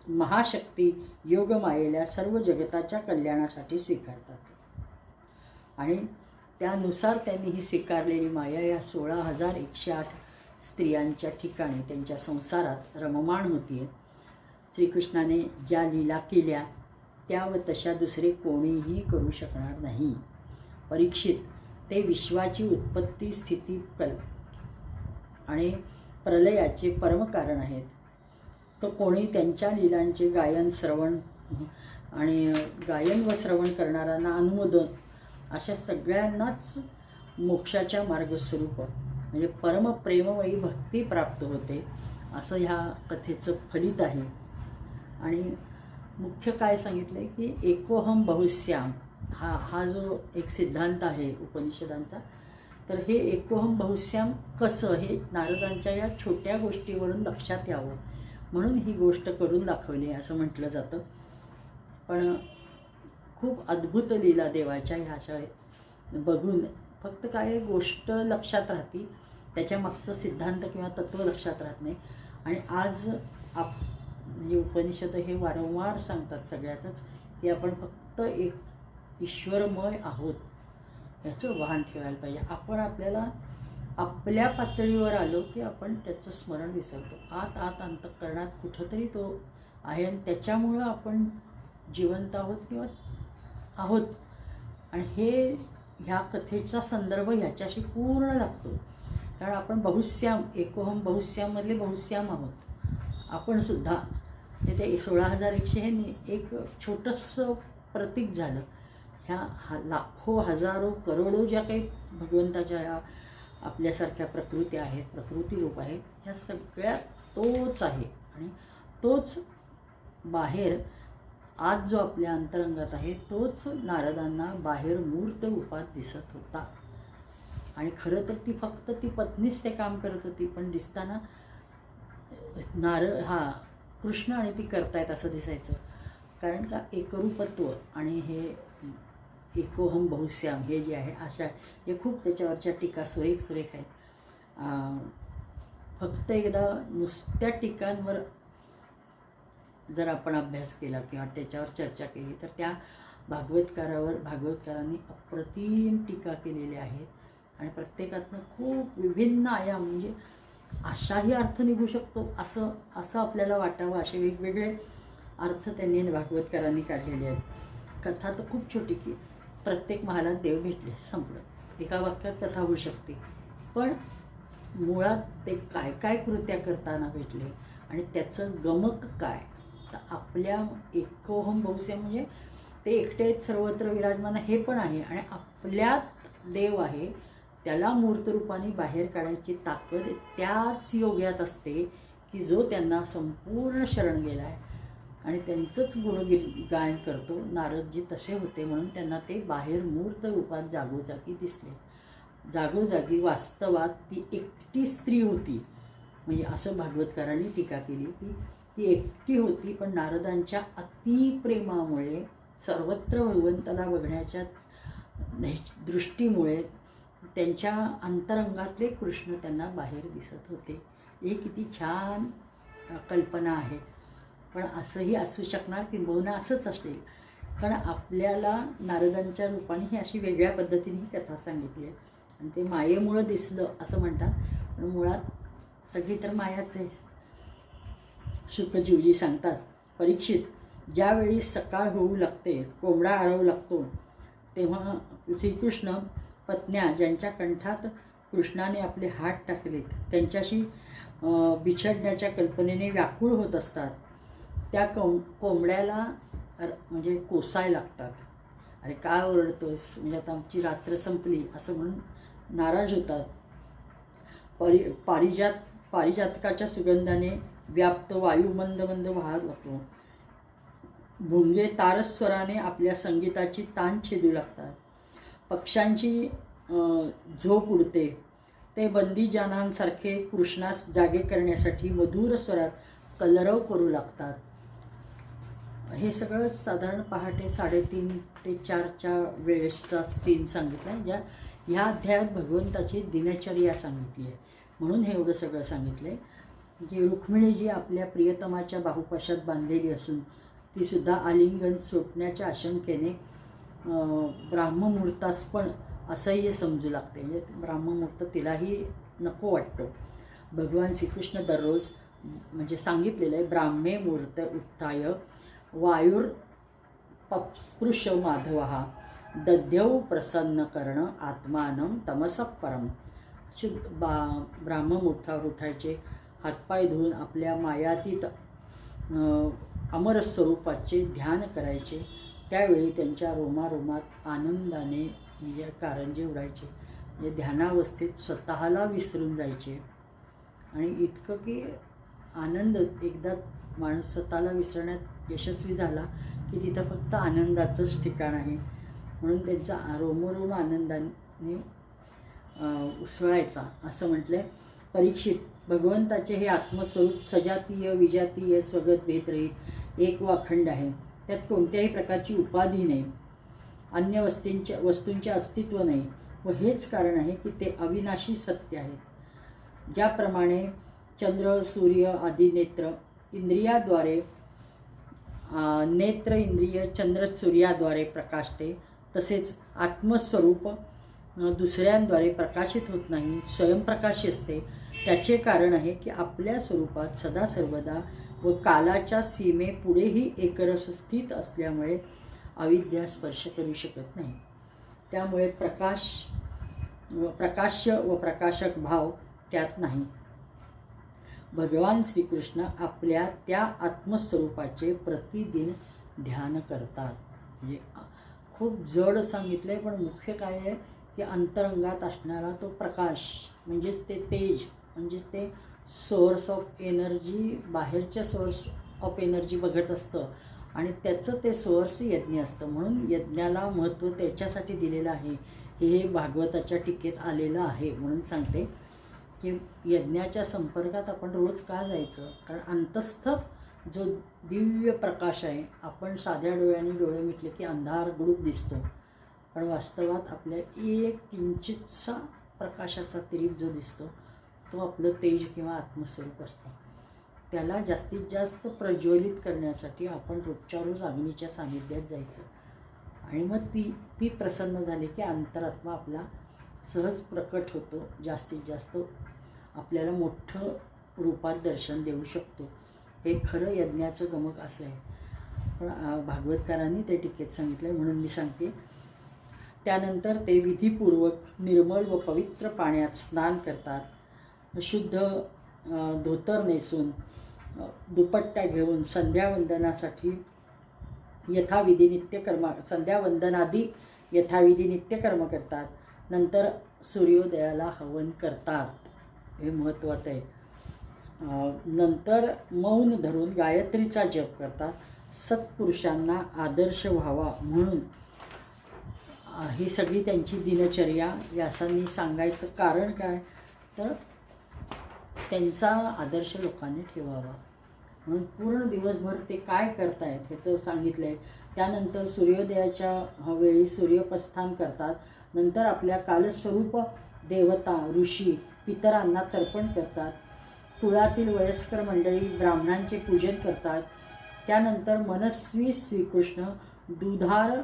महाशक्ती योगमायेला सर्व जगताच्या कल्याणासाठी स्वीकारतात आणि त्यानुसार त्यांनी ही स्वीकारलेली माया या 16,108 स्त्रियांच्या ठिकाणी त्यांच्या संसारात रममाण होतीये. श्रीकृष्णाने ज्या लीला केल्या त्या व तशा दुसरे कोणीही करू शकणार नाही. परीक्षित, ते विश्वाची उत्पत्ती स्थिती आणि प्रलयाचे परमकारण आहेत. तर कोणी त्यांच्या लीलांचे गायन व श्रवण करणाऱ्यांना अनुमोदन अशा सगळ्यांनाच मोक्षाच्या मार्गस्वरूप म्हणजे परमप्रेममयी भक्ती प्राप्त होते असं ह्या कथेचं फलित आहे. आणि मुख्य काय सांगितलं आहे की एकोहम बहुश्याम हा जो एक सिद्धांत आहे उपनिषदांचा, तर हे एकोहम बहुश्याम कसं हे नारदांच्या या छोट्या गोष्टीवरून लक्षात यावं म्हणून ही गोष्ट करून दाखवली असं म्हटलं जातं. पण खूप अद्भुत लीला देवाच्या ह्या अशा बघून फक्त काय गोष्ट लक्षात राहते, त्याच्या मागचं सिद्धांत किंवा तत्त्व लक्षात राहत नाही. आणि आज म्हणजे उपनिषद हे वारंवार सांगतात सगळ्यातच की आपण फक्त एक ईश्वरमय आहोत याचं भान ठेवायला पाहिजे. आपण आपल्या पातळीवर आलो की आपण त्याचं स्मरण विसरतो. आत अंतःकरणात कुठंतरी तो आहे आणि त्याच्यामुळं आपण जिवंत आहोत किंवा आहोत. आणि हे ह्या कथेचा संदर्भ ह्याच्याशी पूर्ण लागतो. कारण आपण बहुश्याम एकोहम बहुश्याममधले बहुश्याम आहोत आपण सुद्धा. ते 16,100 हे एक छोटंसं प्रतीक झालं. ह्या लाखो हजारो करोडो ज्या काही भगवंताच्या ह्या आपल्यासारख्या प्रकृती आहेत, प्रकृती रूप आहेत, ह्या सगळ्या तोच आहे. आणि तोच बाहेर आज जो आपल्या अंतरंगात आहे तोच नारदांना बाहेर मूर्त रूपात दिसत होता. आणि खरं तर फक्त ती पत्नीच ते काम करत होती, पण दिसताना कृष्ण आणि ती करतायत असं दिसायचं. कारण का एकरूपत्व आणि हे एकोहम बहुश्याम हे जे आहे अशा हे खूप त्याच्यावरच्या टीका सुरेख आहेत. फक्त एकदा नुसत्या टीकांवर जर आपण अभ्यास केला किंवा त्याच्यावर चर्चा केली तर त्या भागवतकारांनी अप्रतिम टीका केलेल्या आहेत आणि प्रत्येकातनं खूप विभिन्न आयाम म्हणजे अशाही अर्थ निघू शकतो असं आपल्याला वाटावं असे वेगवेगळे अर्थ त्यांनी भागवतकारांनी काढलेले आहेत. कथा तर खूप छोटी की प्रत्येक महालात देव भेटले संपलं, एका वाक्यात कथा होऊ शकते. पण मुळात ते काय काय कृत्या करताना भेटले आणि त्याचं गमक काय. तर आपल्या एकोहम बहुश्याम म्हणजे ते एकटे सर्वत्र विराजमान हे पण आहे आणि आपल्यात देव आहे त्याला मूर्त रूपाने बाहेर काढायची ताकद त्याच योग्यात असते की जो त्यांना संपूर्ण शरण गेला आहे आणि त्यांचंच गुणगायन करतो. नारदजी तसे होते म्हणून त्यांना ते बाहेर मूर्त रूपात जागोजागी दिसले. जागोजागी वास्तवात ती एकटी स्त्री होती म्हणजे असं भागवतकारांनी टीका केली की ती एकटी होती, पण नारदांच्या अतिप्रेमामुळे सर्वत्र भगवंताला बघण्याच्या दृष्टीमुळे त्यांच्या अंतरंगातले कृष्ण त्यांना बाहेर दिसत होते. हे किती छान कल्पना आहे. पण असंही असू शकणार किंबहुना असंच असेल कारण आपल्याला नारदांच्या रूपाने ही अशी वेगळ्या पद्धतीने ही कथा सांगितली आहे आणि ते मायेमुळं दिसलं असं म्हणतात, पण मुळात सगळी तर मायाच आहे. शुकजीवजी सांगतात, परीक्षित, ज्यावेळी सकाळ होऊ लागते, कोंबडा आरवू लागतो, तेव्हा श्रीकृष्ण पत्न्या ज्यांच्या कंठात कृष्णाने आपले हात टाकलेत त्यांच्याशी बिछडण्याच्या कल्पनेने व्याकुळ होत असतात. त्या कोंबड्याला म्हणजे कोसायला लागतात. अरे काय ओरडतोस, म्हणजे आता आमची रात्र संपली असं म्हणून नाराज होतात. पारिजातकाच्या सुगंधाने व्याप्त वायू मंद मंद वाहत लागतो. भुंगे तारस्वराने आपल्या संगीताची ताण छेदू लागतात. पक्ष्यांची झोप उडते, ते बंदीजानांसारखे कृष्णास जागे करण्यासाठी मधुर स्वरात कलरव करू लागतात. हे सगळं साधारण पहाटे 3:30 ते 4च्या वेळेसचा सीन सांगितला आहे. ह्या अध्यायात भगवंताची दिनचर्या सांगितली आहे, म्हणून हे एवढं सगळं सांगितलं आहे. की रुक्मिणी जी आपल्या प्रियतमाच्या बाहुपाशात बांधलेली असून तीसुद्धा आलिंगन सुटण्याच्या आशंकेने ब्राह्ममुहूर्तास पण असह्य समजू लागते. म्हणजे ब्राह्ममुहूर्त तिलाही नको वाटतो. भगवान श्रीकृष्ण दररोज म्हणजे सांगितलेलं आहे, ब्राह्मे मुहूर्त उत्थाय वायुर पस्पृश माधवहा दध्यौ प्रसन्न कर्ण आत्मानं तमसः परम. ब्राह्ममुहूर्तावर उठायचे, हातपाय धुवून आपल्या मायातीत अमर स्वरूपाचे ध्यान करायचे. त्यावेळी त्यांच्या रोमारोमात आनंदाने म्हणजे कारंजे उडायचे. म्हणजे ध्यानावस्थेत स्वतःला विसरून जायचे. आणि इतकं की आनंद, एकदा माणूस स्वतःला विसरण्यात यशस्वी झाला की तिथं फक्त आनंदाचंच ठिकाण आहे. म्हणून त्यांचा रोमरोम आनंदाने उसळायचा असं म्हटलंय. परीक्षित, भगवंताचे हे आत्मस्वरूप सजातीय विजातीय स्वगत भेदरहित एक व अखंड आहे. त्यात कोणत्याही प्रकारची उपाधी नाही, अन्य वस्तूंचे अस्तित्व नाही व हेच कारण आहे की ते अविनाशी सत्य आहेत. ज्याप्रमाणे चंद्र सूर्य आदी नेत्र इंद्रिय चंद्र सूर्याद्वारे प्रकाशते, तसेच आत्मस्वरूप दुसऱ्यांद्वारे प्रकाशित होत नाही, स्वयंप्रकाशी असते. त्याचे कारण आहे की आपल्या स्वरूपात सदा सर्वदा व कालाच्या सीमेपुढेही एकरस स्थित असल्यामुळे अविद्या स्पर्श करू शकत नाही. त्यामुळे प्रकाश्य व प्रकाशक भाव त्यात नाही. भगवान श्रीकृष्ण आपल्या त्या आत्मस्वरूपाचे प्रतिदिन ध्यान करतात. म्हणजे खूप जड सांगितलं आहे, पण मुख्य काय आहे की अंतरंगात असणारा तो प्रकाश म्हणजेच ते तेज, म्हणजेच ते सोर्स ऑफ एनर्जी, बाहेरच्या सोर्स ऑफ एनर्जी बघत असतं आणि त्याचं ते सोर्स यज्ञ असतं. म्हणून यज्ञाला महत्त्व त्याच्यासाठी दिलेलं आहे. हे भागवताच्या टीकेत आलेलं आहे. म्हणून सांगते की यज्ञाच्या संपर्कात आपण रोज का जायचं? कारण अंतस्थ जो दिव्य प्रकाश आहे, आपण साध्या डोळ्याने डोळे मिटले की अंधार गुडूप दिसतो, पण वास्तवात आपल्या एक किंचितसा प्रकाशाचा तिरीप जो दिसतो तो आपलं तेज किंवा आत्मस्वरूप असतं. त्याला जास्तीत जास्त प्रज्वलित करण्यासाठी आपण रोजच्या रोज अग्नीच्या सानिध्यात जायचं आणि मग ती प्रसन्न झाली की अंतरात्मा आपला सहज प्रकट होतो, जास्तीत जास्त आपल्याला मोठं रूपात दर्शन देऊ शकतो. हे खरं यज्ञाचं गमक असं आहे. पण भागवतकारांनी ते टीकेत सांगितलं आहे, म्हणून मी सांगते. त्यानंतर ते विधीपूर्वक निर्मळ व पवित्र पाण्यात स्नान करतात. शुद्ध धोतर नेसून दुपट्टा घेऊन संध्यावंदनादी यथाविधी नित्यकर्म करतात. नंतर सूर्योदयाला हवन करतात. हे महत्त्वाचं आहे. नंतर मौन धरून गायत्रीचा जप करतात. सत्पुरुषांना आदर्श व्हावा म्हणून ही सगळी त्यांची दिनचर्या व्यासांनी सांगायचं कारण काय, तर त्यांचा आदर्श लोकांनी ठेवावा म्हणून पूर्ण दिवसभर ते काय करतायत ह्याचं सांगितलं आहे. त्यानंतर सूर्योदयाच्या वेळी सूर्यप्रस्थान करतात. नंतर आपल्या कालस्वरूप देवता ऋषी पितरांना तर्पण करतात. कुळातील वयस्कर मंडळी ब्राह्मणांचे पूजन करतात. त्यानंतर मनस्वी श्रीकृष्ण दुधार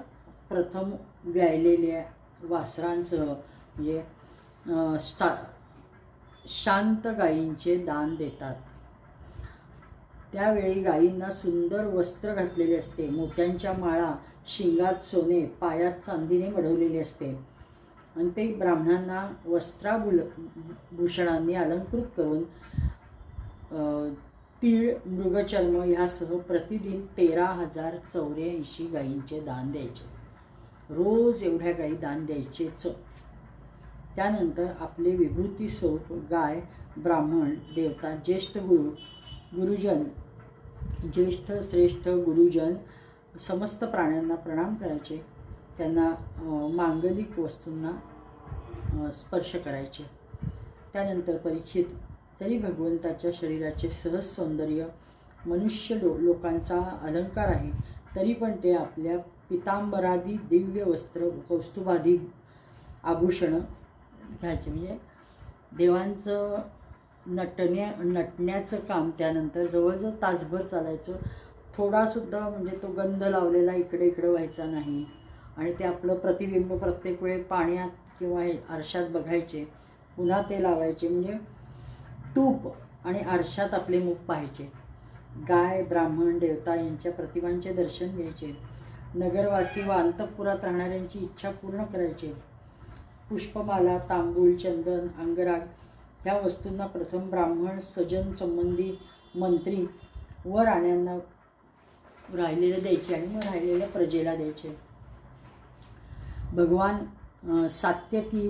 प्रथम व्यायलेल्या वासरांसह म्हणजे शांत गायींचे दान देतात. त्यावेळी गायींना सुंदर वस्त्र घातलेले असते. मोत्यांच्या माळा, शिंगात सोने, पायात चांदीने मढवलेले असते आणि ते ब्राह्मणांना वस्त्राभूषणांनी अलंकृत करून तीळ मृगचर्म ह्यासह प्रतिदिन 13,084 गायींचे दान द्यायचे. रोज एवढ्या गायी दान द्यायचेच. त्यानंतर आपले विभूती स्वरूप गाय, ब्राह्मण, देवता, ज्येष्ठ श्रेष्ठ गुरुजन समस्त प्राण्यांना प्रणाम करायचे. त्यांना मांगलिक वस्तूंना स्पर्श करायचे. त्यानंतर परीक्षित, तरी भगवंताच्या शरीराचे सहज सौंदर्य मनुष्य लोकांचा अलंकार आहे, तरी पण ते आपल्या पितांबरादी दिव्य वस्त्र कौस्तुभादी आभूषणं घ्यायचे. म्हणजे देवांचं नटण्याचं काम त्यानंतर जवळजवळ तासभर चालायचं. थोडासुद्धा म्हणजे तो गंध लावलेला इकडे इकडे व्हायचा नाही. आणि ते आपलं प्रतिबिंब प्रत्येक वेळी पाण्यात किंवा आरशात बघायचे, पुन्हा ते लावायचे. म्हणजे तूप आणि आरशात आपले मुख पाहायचे. गाय, ब्राह्मण, देवता यांच्या प्रतिमांचे दर्शन घ्यायचे. नगरवासी व अंतःपुरात राहणाऱ्यांची इच्छा पूर्ण करायचे. पुष्पमाला, तांबूळ, चंदन, अंगराग ह्या वस्तूंना प्रथम ब्राह्मण, सजन, संबंधी, मंत्री व राण्यांना राहिलेले द्यायचे आणि मग राहिलेल्या प्रजेला द्यायचे. भगवान सात्यकी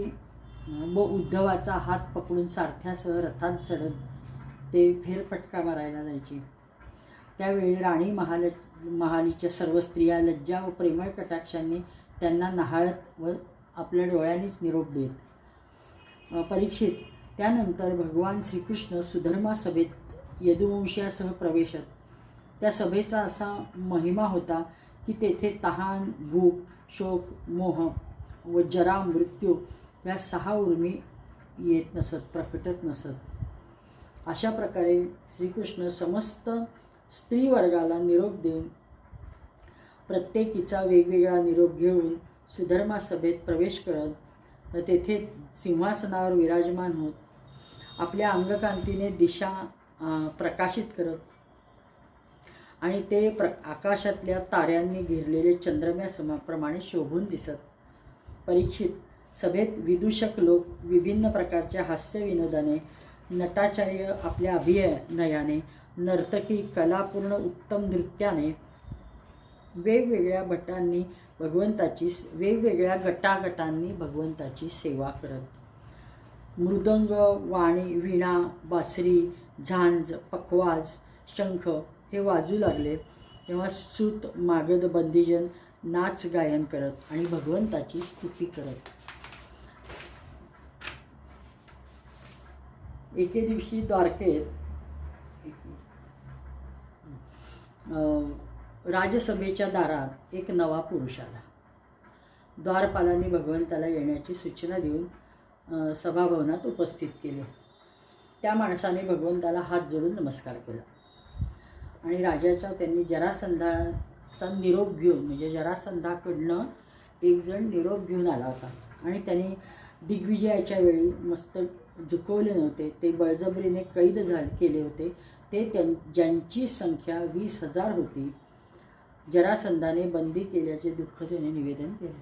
व उद्धवाचा हात पकडून सारथ्यासह रथात चढत ते फेरफटका मारायला जायचे. त्यावेळी राणी महालीच्या सर्व स्त्रिया लज्जा व प्रेमळ कटाक्षांनी त्यांना न्याहाळत व आपल्या डोळ्यांनीच निरोप देत. परीक्षित, त्यानंतर भगवान श्रीकृष्ण सुधर्मा सभेत यदुवंशासह प्रवेशत. त्या सभेचा असा महिमा होता की तेथे तहान, भूक, शोक, मोह व जरा, मृत्यू या 6 उर्मी येत नसत, प्रकटत नसत. अशा प्रकारे श्रीकृष्ण समस्त स्त्रीवर्गाला निरोप देऊन प्रत्येकीचा वेगवेगळा निरोप घेऊन सुधर्मा सभेत प्रवेश करत तेथे सिंहासनावर विराजमान होत आपल्या अंगकांतीने दिशा प्रकाशित करत आणि ते आकाशातल्या ताऱ्यांनी घेरलेले चंद्रम्याप्रमाणे शोभून दिसत. परीक्षित, सभेत विदूषक लोक विभिन्न प्रकारच्या हास्यविनोदाने, नटाचार्य आपल्या अभिनयाने, नर्तकी कलापूर्ण उत्तम नृत्याने, वेगवेगळ्या गटागटांनी भगवंताची सेवा करत. मृदंग, वाणी, वीणा, बासरी, झांज, पखवाज, शंख हे वाजू लागले तेव्हा सूत, मागध, बंदीजन नाच गायन करत आणि भगवंताची स्तुती करत. एके दिवशी द्वारकेत राजसभेच्या दारात एक नवा पुरुष आला. द्वारपालांनी भगवंताला येण्याची सूचना देऊन सभाभवनात उपस्थित केले. त्या माणसाने भगवंताला हात जोडून नमस्कार केला आणि राजाचा त्यांनी जरासंधाचा निरोप घेऊन, म्हणजे जरासंधाकडनं एक जण निरोप घेऊन आला होता आणि त्यांनी दिग्विजयाच्या वेळी मस्त झुकवले नव्हते, ते बळजबरीने कैद केले होते, ते ज्यांची संख्या 20,000 होती, जरासंधाने बंदी केल्याचे दुःख त्याने निवेदन केले.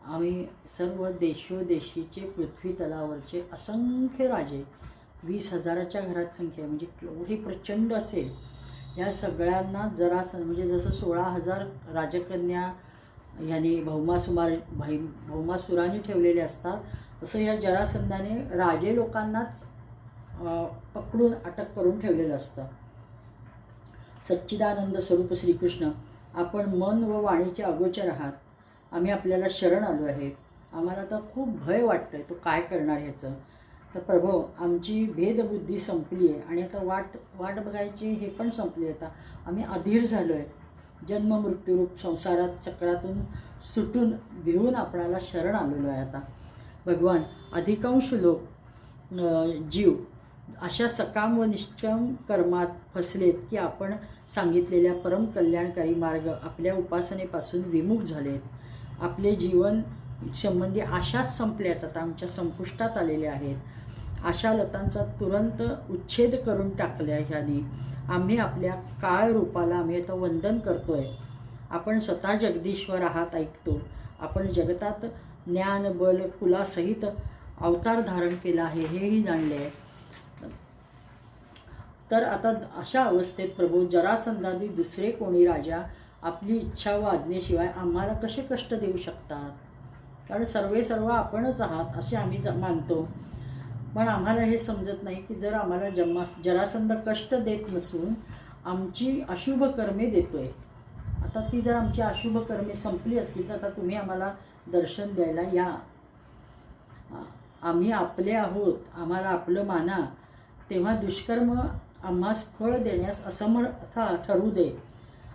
आम्ही सर्व देशोदेशीचे पृथ्वी तलावरचे असंख्य राजे, 20,000च्या घरात संख्या म्हणजे केवढी प्रचंड असेल, या सगळ्यांना म्हणजे जसं 16,000 राजकन्या ह्याने भौमासुराने ठेवलेले असतात, तसं या जरासंधाने राजे लोकांनाच पकडून अटक करून ठेवलेलं असतं. सच्चिदानंद स्वरूप श्रीकृष्ण, आपण मन व वाणीचे अगोचर आहात. आम्ही आपल्याला शरण आलो आहे. आम्हाला तर खूप भय वाटतं आहे, तो काय करणार ह्याचं. तर प्रभो, आमची भेदबुद्धी संपली आहे आणि आता वाट बघायची हे पण संपली. आता आम्ही अधीर झालो आहे. जन्म मृत्यूरूप संसारात चक्रातून सुटून भिवून आपणाला शरण आलेलो आहे. आता भगवान, अधिकांश लोक जीव अशा सकाम व निष्काम कर्मात फसलेत की आपण सांगितलेल्या परम कल्याणकारी मार्ग आपल्या उपासनेपासून विमुख झालेत. आपले जीवन संबंधी आशाच संपल्यात, आता आमच्या संपुष्टात आलेले आहेत. आशा लतांचा तुरंत उच्छेद करून टाकल्या ह्याने आम्ही आपल्या काळ रूपाला आम्ही आता वंदन करतोय. आपण स्वतः जगदीश्वर आहात ऐकतो. आपण जगतात ज्ञान बल कुलासहित अवतार धारण केला आहे हेही जाणले आहे. तर आता अशा अवस्थेत प्रभू, जरासंधादी दुसरे कोणी राजा आपली इच्छा व आज्ञेशिवाय आम्हाला कसे कष्ट देऊ शकतात. कारण सर्व आपणच आहात असे आम्ही मानतो. पण आम्हाला हे समजत नाही की जर आम्हाला जरासंध कष्ट देत नसून आमची अशुभ कर्मे देतोय. आता ती जर आमची अशुभ कर्मे संपली असतील तर आता तुम्ही आम्हाला दर्शन द्यायला या. आम्ही आपले आहोत, आम्हाला आपलं माना, तेव्हा दुष्कर्म आम्हास फळ देण्यास असमर्थ ठरू दे.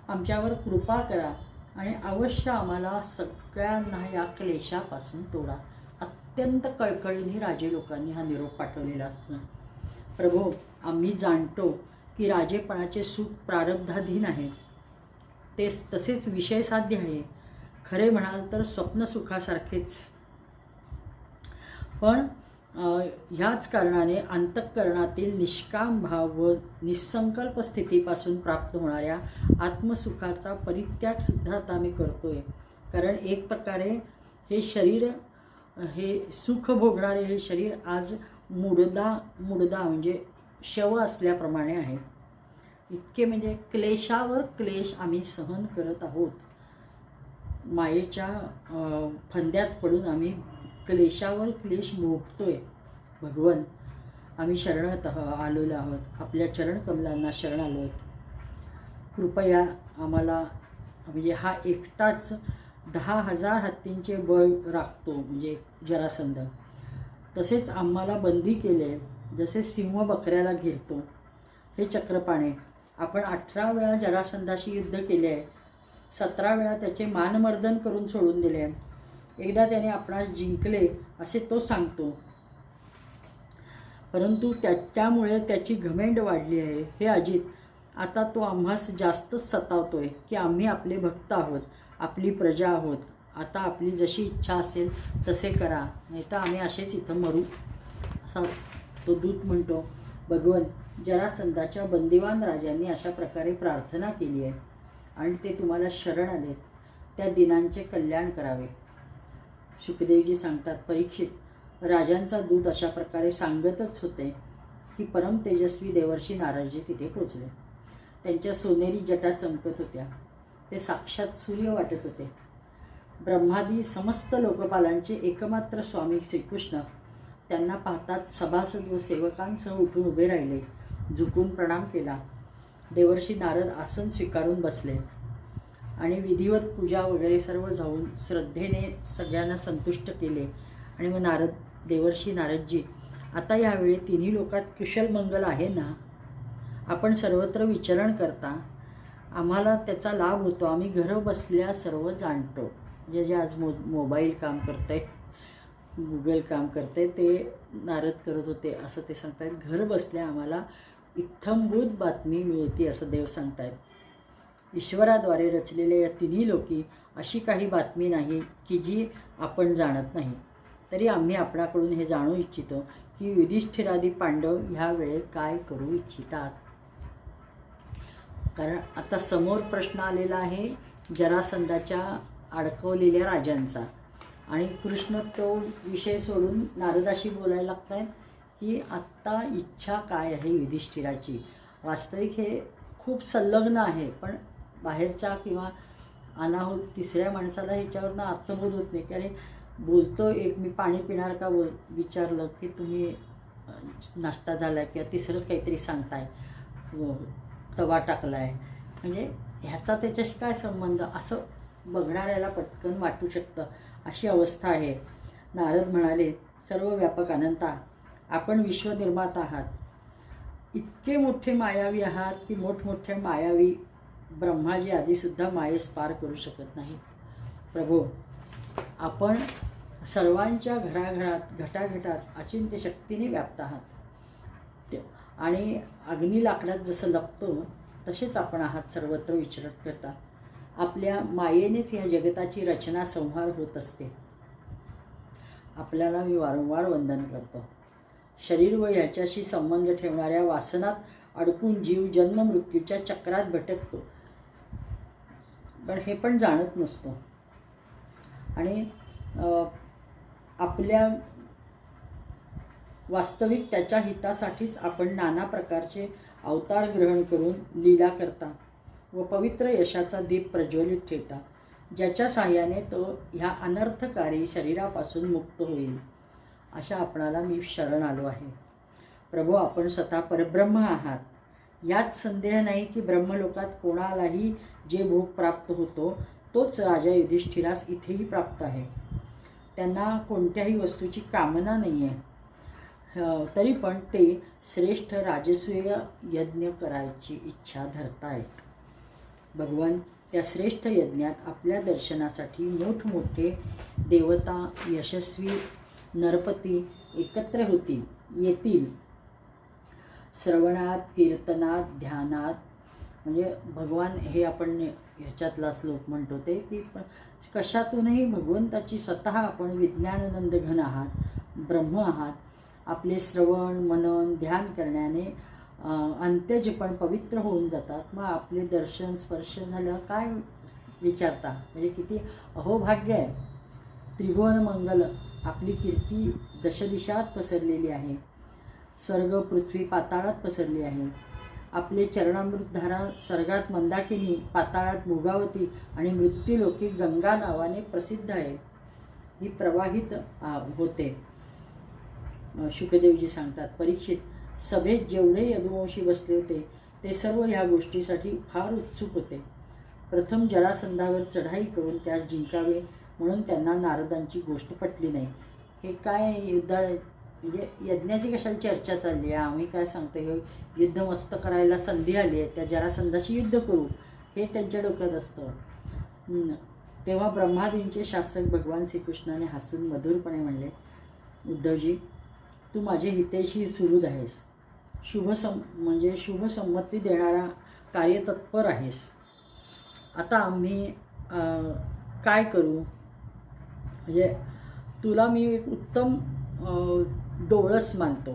आमच्यावर कृपा करा आणि अवश्य आम्हाला सगळ्यांना या क्लेशापासून तोडा. अत्यंत कळकळीने राजे लोकांनी हा निरोप पाठवलेला असतो. प्रभो, आम्ही जाणतो की राजेपणाचे सुख प्रारब्धाधीन आहे, ते तसेच विषयसाध्य आहे. खरे म्हणाल तर स्वप्नसुखासारखेच. पण ह्याच कारणाने अंतःकरणातील निष्काम भाव व निसंकल्प स्थितीपासून प्राप्त होणाऱ्या आत्मसुखाचा परित्यागसुद्धा आता आम्ही करतो आहे. कारण एक प्रकारे हे शरीर, हे सुख भोगणारे हे शरीर आज मुडदा म्हणजे शव असल्याप्रमाणे आहे. इतके म्हणजे क्लेशावर क्लेश आम्ही सहन करत आहोत. मायेच्या फंद्यात पडून आम्ही क्लेशावर क्लेश भोगतोय. भगवन, आम्ही शरणात आलेलो आहोत, आपल्या चरणकमलांना शरण आलो आहोत. कृपया आम्हाला, म्हणजे हा एकटाच 10,000 हत्तींचे बळ राखतो म्हणजे जरासंध, तसेच आम्हाला बंदी केले जसे सिंह बकऱ्याला घेरतो. हे चक्रपाणे, आपण 18 वेळा जरासंधाशी युद्ध केले आहे, 17 वेळा त्याचे मानमर्दन करून सोडून दिले आहे. एकदा त्याने आपणास जिंकले असे तो सांगतो, परंतु त्यामुळे त्याची घमेंड वाढली आहे. हे अजित, आता तो आम्हास जास्तच सतावतोय की आम्ही आपले भक्त आहोत, आपली प्रजा आहोत. आता आपली जशी इच्छा असेल तसे करा, नाही तर आम्ही असेच इथं मरू, असा तो दूत म्हणतो. भगवन, जरासंधाच्या बंदिवान राजांनी अशा प्रकारे प्रार्थना केली आहे आणि ते तुम्हाला शरण आलेत. त्या दिनांचे कल्याण करावे. शुकदेवजी सांगतात, परीक्षित, राजांचा दूत अशा प्रकारे सांगतच होते की परम तेजस्वी देवर्षी नारदजी तिथे पोचले. त्यांच्या सोनेरी जटा चमकत होत्या, ते साक्षात सूर्य वाटत होते. ब्रह्मादी समस्त लोकपालांचे एकमात्र स्वामी श्रीकृष्ण त्यांना पाहताच सभासद व सेवकांसह उठून उभे राहिले, झुकून प्रणाम केला. देवर्षी नारद आसन स्वीकारून बसले आणि विधिवत पूजा वगैरे सर्व जाऊन श्रद्धेने सगळ्यांना संतुष्ट केले. आणि मग देवर्षी नारदजी, आता यावेळी तिन्ही लोकात कुशल मंगल आहे ना? आपण सर्वत्र विचरण करता, आम्हाला त्याचा लाभ होतो. आम्ही घर बसल्या सर्व जाणतो. जे आज मोबाईल काम करतंय, गुगल काम करते, ते नारद करत होते असं ते सांगतायत. घर बसल्या आम्हाला इत्थंभूत बातमी मिळते असं देव सांगतायत. ईश्वराद्वारे रचलेल्या या तिन्ही लोकी अशी काही बातमी नाही की जी आपण जाणत नाही. तरी आम्ही आपणाकडून हे जाणू इच्छितो की युधिष्ठिरादी पांडव ह्या वेळेत काय करू इच्छितात. कारण आता समोर प्रश्न आलेला आहे जरासंधाच्या अडकवलेल्या राजांचा, आणि कृष्ण तो विषय सोडून नारदाशी बोलायला लागत आहेत की आत्ता इच्छा काय आहे युधिष्ठिराची. वास्तविक हे खूप संलग्न आहे, पण बाहेरच्या किंवा अनाहूत तिसऱ्या माणसाला ह्याच्यावरनं अर्थबोध होत नाही. की अरे बोलतो एक, मी पाणी पिणार का विचारलं की तुम्ही नाश्ता झाला आहे, किंवा तिसरंच काहीतरी सांगताय, तवा टाकला आहे, म्हणजे ह्याचा त्याच्याशी काय संबंध असं बघणाऱ्याला पटकन वाटू शकतं. अशी अवस्था आहे. नारद म्हणाले, सर्व व्यापक अनंता, आपण विश्वनिर्माता आहात. इतके मोठे मायावी आहात की मोठमोठ्या मायावी ब्रह्माजी आदीसुद्धा मायेस पार करू शकत नाही. प्रभो, आपण सर्वांच्या घराघरात घटाघटात अचिंत्य शक्तीने व्याप्त आहात, आणि अग्नी लाकडात जसं लपतो तसेच आपण आहात सर्वत्र विचरण करता. आपल्या मायेनेच या जगताची रचना संहार होत असते. आपल्याला मी वारंवार वंदन करतो. शरीर व याच्याशी संबंध ठेवणाऱ्या वासनात अडकून जीव जन्म मृत्यूच्या चक्रात भटकतो, पण हे पण जाणत नसतो. आणि आपल्या वास्तविक त्याच्या हितासाठीच आपण नाना प्रकारचे अवतार ग्रहण करून लीला करता व पवित्र यशाचा दीप प्रज्वलित ठेवता, ज्याच्या साह्याने तो ह्या अनर्थकारी शरीरापासून मुक्त होईल. अशा आपणाला मी शरण आलो आहे. प्रभू, आपण स्वतः परब्रह्म आहात. यात संदेह नाही की ब्रह्मलोकात कोणालाही जे भोग प्राप्त होतो तोच राजा युधिष्ठिरास इथेही प्राप्त आहे. त्यांना कोणत्याही वस्तूची कामना नाही आहे, तरी पण ते श्रेष्ठ राजसूय यज्ञ करायची इच्छा धरतायत. भगवान त्या श्रेष्ठ यज्ञात आपल्या दर्शनासाठी मोठमोठे देवता, यशस्वी नरपती एकत्र येतील. श्रवणात, कीर्तनात, ध्यानात, म्हणजे भगवान हे आपण ह्याच्यातला श्लोक म्हणतो ते की कशातूनही भगवंताची स्वतः आपण विज्ञानानंद घन आहात, ब्रह्म आहात. आपले श्रवण, मनन, ध्यान करण्याने अंत्यजे पण पवित्र होऊन जातात. मग आपले दर्शन, स्पर्श झालं काय विचारता, म्हणजे किती अहोभाग्य आहे. त्रिभुवन मंगल, आपली कीर्ती दशदिशात पसरलेली आहे. स्वर्ग, पृथ्वी, पाताळात पसरली आहे. आपले चरणामृतधारा स्वर्गात मंदाकिनी, पाताळात भोगावती आणि मृत्यूलोकी गंगा नावाने प्रसिद्ध आहे. ही प्रवाहित होते. शुकदेवजी सांगतात, परीक्षित, सभेत जेवढे यदुवंशी बसले होते ते सर्व ह्या गोष्टीसाठी फार उत्सुक होते. प्रथम जरासंधावर चढाई करून त्यास जिंकावे म्हणून त्यांना नारदांची गोष्ट पटली नाही. हे काय म्हणजे यज्ञाची कशाला चर्चा चालली आहे, आम्ही काय सांगतो, हे युद्ध मस्त करायला संधी आली आहे, त्या जरासंधाशी युद्ध करू, हे त्यांच्या डोक्यात असतं. तेव्हा ब्रह्मादींचे शासक भगवान श्रीकृष्णाने हसून मधुरपणे म्हणले, उद्धवजी, तू माझे हितेशी सुहृद आहेस, म्हणजे शुभ संमती देणारा कार्यतत्पर आहेस. आता आम्ही काय करू, म्हणजे तुला मी एक उत्तम डोळस मानतो,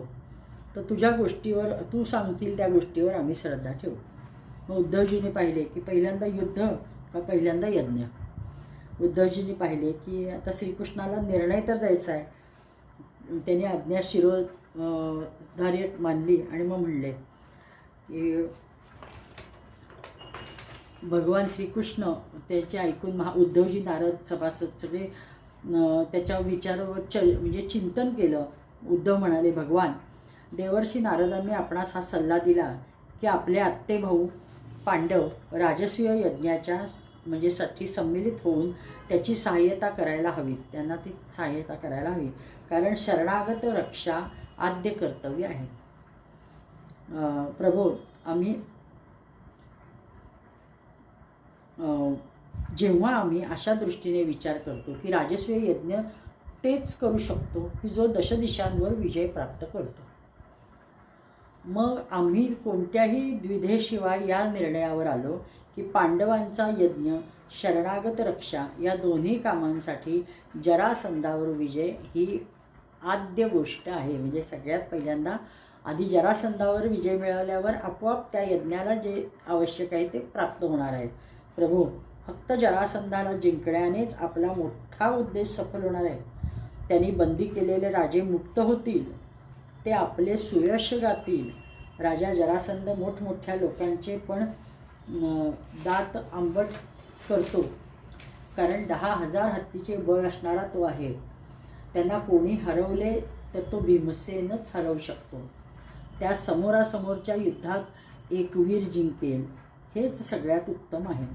तर तुझ्या गोष्टीवर, तू सांगतील त्या गोष्टीवर आम्ही श्रद्धा ठेवू. मग उद्धवजीने पाहिले की पहिल्यांदा युद्ध का पहिल्यांदा यज्ञ. उद्धवजींनी पाहिले की आता श्रीकृष्णाला निर्णय तर द्यायचा आहे. त्यांनी आज्ञा शिरोधार्य मानली आणि मग म्हणले की भगवान श्रीकृष्ण त्याचे ऐकून उद्धवजी, नारद, सभासद सगळे त्याच्या विचारावर म्हणजे चिंतन केलं. उद्धव म्हणाले, भगवान, देवर्षी नारदांनी आपणास हा सल्ला दिला की आपले आत्ते भाऊ पांडव राजसूय यज्ञाच्या म्हणजे साठी सम्मिलित होऊन त्याची सहाय्यता करायला हवी, त्यांना ती सहाय्यता करायला हवी, कारण शरणागत रक्षा आद्य कर्तव्य आहे. प्रभो, जेव्हा आम्ही अशा दृष्टीने विचार करतो की राजसूय यज्ञ तेच करू शकतो की जो दशदिशांवर विजय प्राप्त करतो, मग आम्ही कोणत्याही द्विधेशिवाय या निर्णयावर आलो की पांडवांचा यज्ञ, शरणागत रक्षा या दोन्ही कामांसाठी जरासंधावर विजय ही आद्य गोष्ट आहे. म्हणजे सगळ्यात पहिल्यांदा आधी जरासंधावर विजय मिळवल्यावर आपोआप त्या यज्ञाला जे आवश्यक आहे ते प्राप्त होणार आहे. प्रभू, फक्त जरासंधाला जिंकण्यानेच आपला मोठा उद्देश सफल होणार आहे. त्यांनी बंदी केलेले राजे मुक्त होतील, ते आपले सुयश गातील. राजा जरासंध मोठमोठ्या लोकांचे पण दात आंबट करतो, कारण 10,000 हत्तीचे बळ असणारा तो आहे. त्यांना कोणी हरवले तर तो भीमसेनच हरवू शकतो. त्या समोरासमोरच्या युद्धात एक वीर जिंकेल, हेच सगळ्यात उत्तम आहे.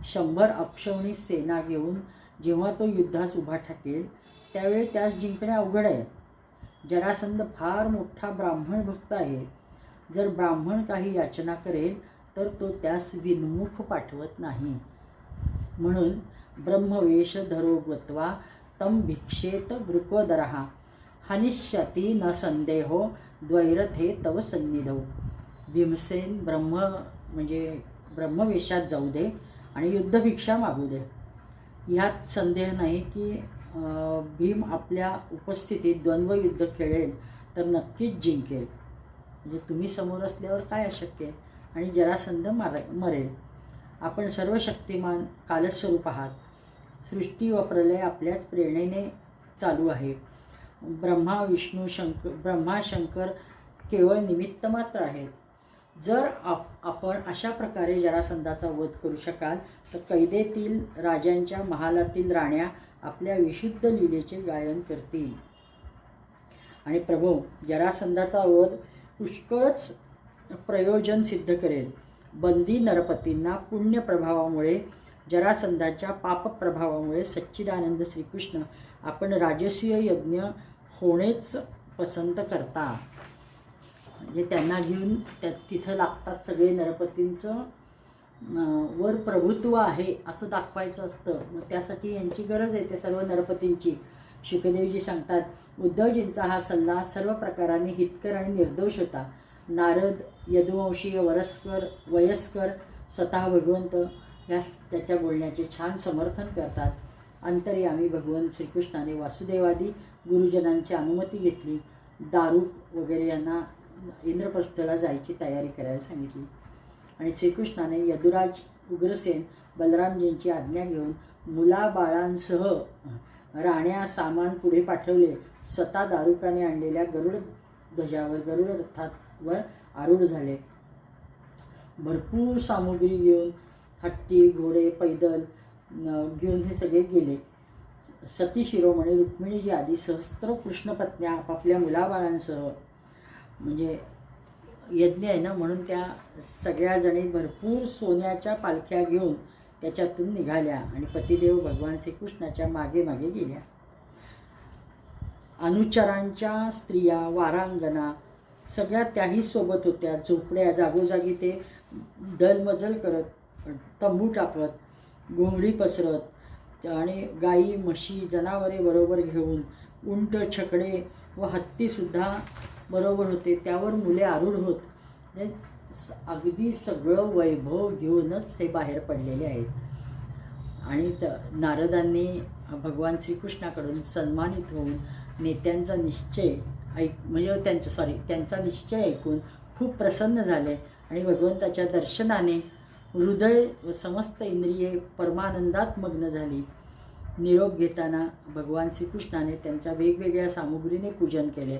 100 अक्षौणी सेना घेऊन जेव्हा तो युद्धास उभा ठाकेल त्यावेळी त्यास जिंकणे अवघड आहे. जरासंध फार मोठा ब्राह्मण भक्त आहे. जर ब्राह्मण काही याचना करेल तर तो त्यास विन्मुख पाठवत नाही. म्हणून ब्रह्मवेश धरो गत्वा तम भिक्षेत वृकोदरहा हनिष्यती न संदेहो द्वैरथे तव सन्निधौ. भीमसेन म्हणजे ब्रह्मवेशात जाऊ दे आणि युद्धभिक्षा मागू दे. ह्यात संदेह नाही की भीम आपल्या उपस्थितीत द्वंद्वयुद्ध खेळेल तर नक्कीच जिंकेल. म्हणजे तुम्ही समोर असल्यावर काय अशक्य आहे, आणि जरासंध मरेल. आपण सर्व शक्तिमान कालस्वरूप आहात. सृष्टी व प्रलय आपल्याच प्रेरणेने चालू आहे. ब्रह्मा शंकर केवळ निमित्त मात्र आहेत. जर आपण अशा प्रकारे जरासंधाचा वध करू शकाल तर कैदेतील राजांच्या महालातील राण्या आपल्या विशुद्ध लीलेचे गायन करतील. आणि प्रभो, जरासंधाचा वध पुष्कळच प्रयोजन सिद्ध करेल. बंदी नरपतींना पुण्य प्रभावामुळे जरासंधाच्या पापप्रभावामुळे सच्चिदानंद श्रीकृष्ण आपण राजसूय यज्ञ होणेच पसंत करता. म्हणजे त्यांना घेऊन तिथं लागतात सगळे नरपतींचं वर प्रभुत्व आहे असं दाखवायचं असतं. मग त्यासाठी यांची गरज आहे, ते सर्व नरपतींची. शुकदेवजी सांगतात, उद्धवजींचा हा सल्ला सर्व प्रकाराने हितकर आणि निर्दोष होता. नारद, यदुवंशीय वयस्कर स्वतः भगवंत या त्याच्या बोलण्याचे छान समर्थन करतात. अंतर्यामी भगवंत श्रीकृष्णाने वासुदेवादी गुरुजनांची अनुमती घेतली. दारुक वगैरे यांना इंद्रप्रस्थाला जायची तयारी करायला सांगितली आणि श्रीकृष्णाने यदुराज, उग्रसेन, बलरामजींची आज्ञा घेऊन मुलाबाळांसह राण्या सामान पुढे पाठवले. स्वतः दारुकाने आणलेल्या गरुड ध्वजावर गरुड रथावर आरूढ झाले. भरपूर सामुग्री घेऊन हत्ती, घोडे, पैदल घेऊन हे सगळे गेले. सती शिरोमणी रुक्मिणीजी आदी सहस्त्र कृष्णपत्न्या आपापल्या मुलाबाळांसह, म्हणजे यज्ञ आहे ना म्हणून त्या सगळ्या जणी भरपूर सोन्याच्या पालख्या घेऊन त्याच्यातून निघाल्या आणि पतिदेव भगवान श्रीकृष्णाच्या मागे मागे गेल्या. अनुचरांच्या स्त्रिया, वारांगना सगळ्या त्याही सोबत होत्या. झोपड्या जागोजागी ते दलमजल करत, तंबू टाकत, घोंगडी पसरत आणि गाई, म्हशी, जनावरे बरोबर घेऊन उंट, छकडे व हत्तीसुद्धा बरोबर होते. त्यावर मुले आरूढ होत. अगदी सगळं वैभव घेऊनच हे बाहेर पडलेले आहेत. आणि नारदांनी भगवान श्रीकृष्णाकडून सन्मानित होऊन नेत्यांचा निश्चय त्यांचा निश्चय ऐकून खूप प्रसन्न झाले आणि भगवंताच्या दर्शनाने हृदय व समस्त इंद्रिये परमानंदात मग्न झाली. निरोप घेताना भगवान श्रीकृष्णाने त्यांच्या वेगवेगळ्या सामुग्रीने पूजन केले.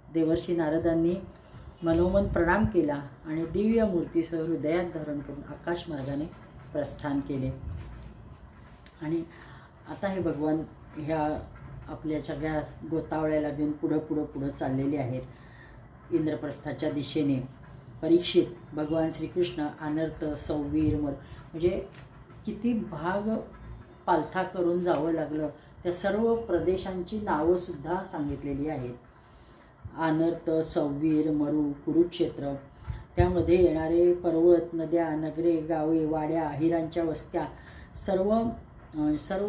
देवर्षी नारदांनी मनोमन प्रणाम केला आणि दिव्य मूर्तीसह हृदयात धारण करून आकाश मार्गाने प्रस्थान केले. आणि आता हे भगवान ह्या आपल्या सगळ्या गोतावळ्याला घेऊन पुढं चाललेले आहेत इंद्रप्रस्थाच्या दिशेने. परीक्षित, भगवान श्रीकृष्ण अनर्थ, सौवीर, म्हणजे किती भाग पालथा करून जावं लागलं. त्या सर्व प्रदेशांची नावंसुद्धा सांगितलेली आहेत. अनर्थ, सौवीर, मरु, कुरुक्षेत्र, त्यामध्ये येणारे पर्वत, नद्या, नगरे, गावे, वाड्या, अहिरांच्या वस्त्या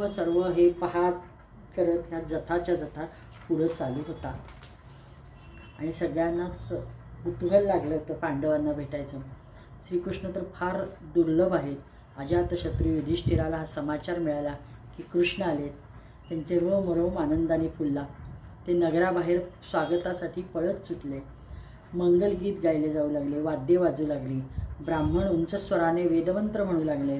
सर्व हे पहाट करत ह्या जथाच्या जथा पुढं चालू होता. आणि सगळ्यांनाच कुतूहल लागलं होतं पांडवांना भेटायचं. श्रीकृष्ण तर फार दुर्लभ आहेत. अजातशत्रू युधिष्ठिराला हा समाचार मिळाला की कृष्ण आलेत. त्यांचे रोम आनंदाने फुलला. ते नगराबाहेर स्वागतासाठी पळत सुटले. मंगलगीत गायले जाऊ लागले, वाद्ये वाजू लागली, ब्राह्मण उंच स्वराने वेदमंत्र म्हणू लागले.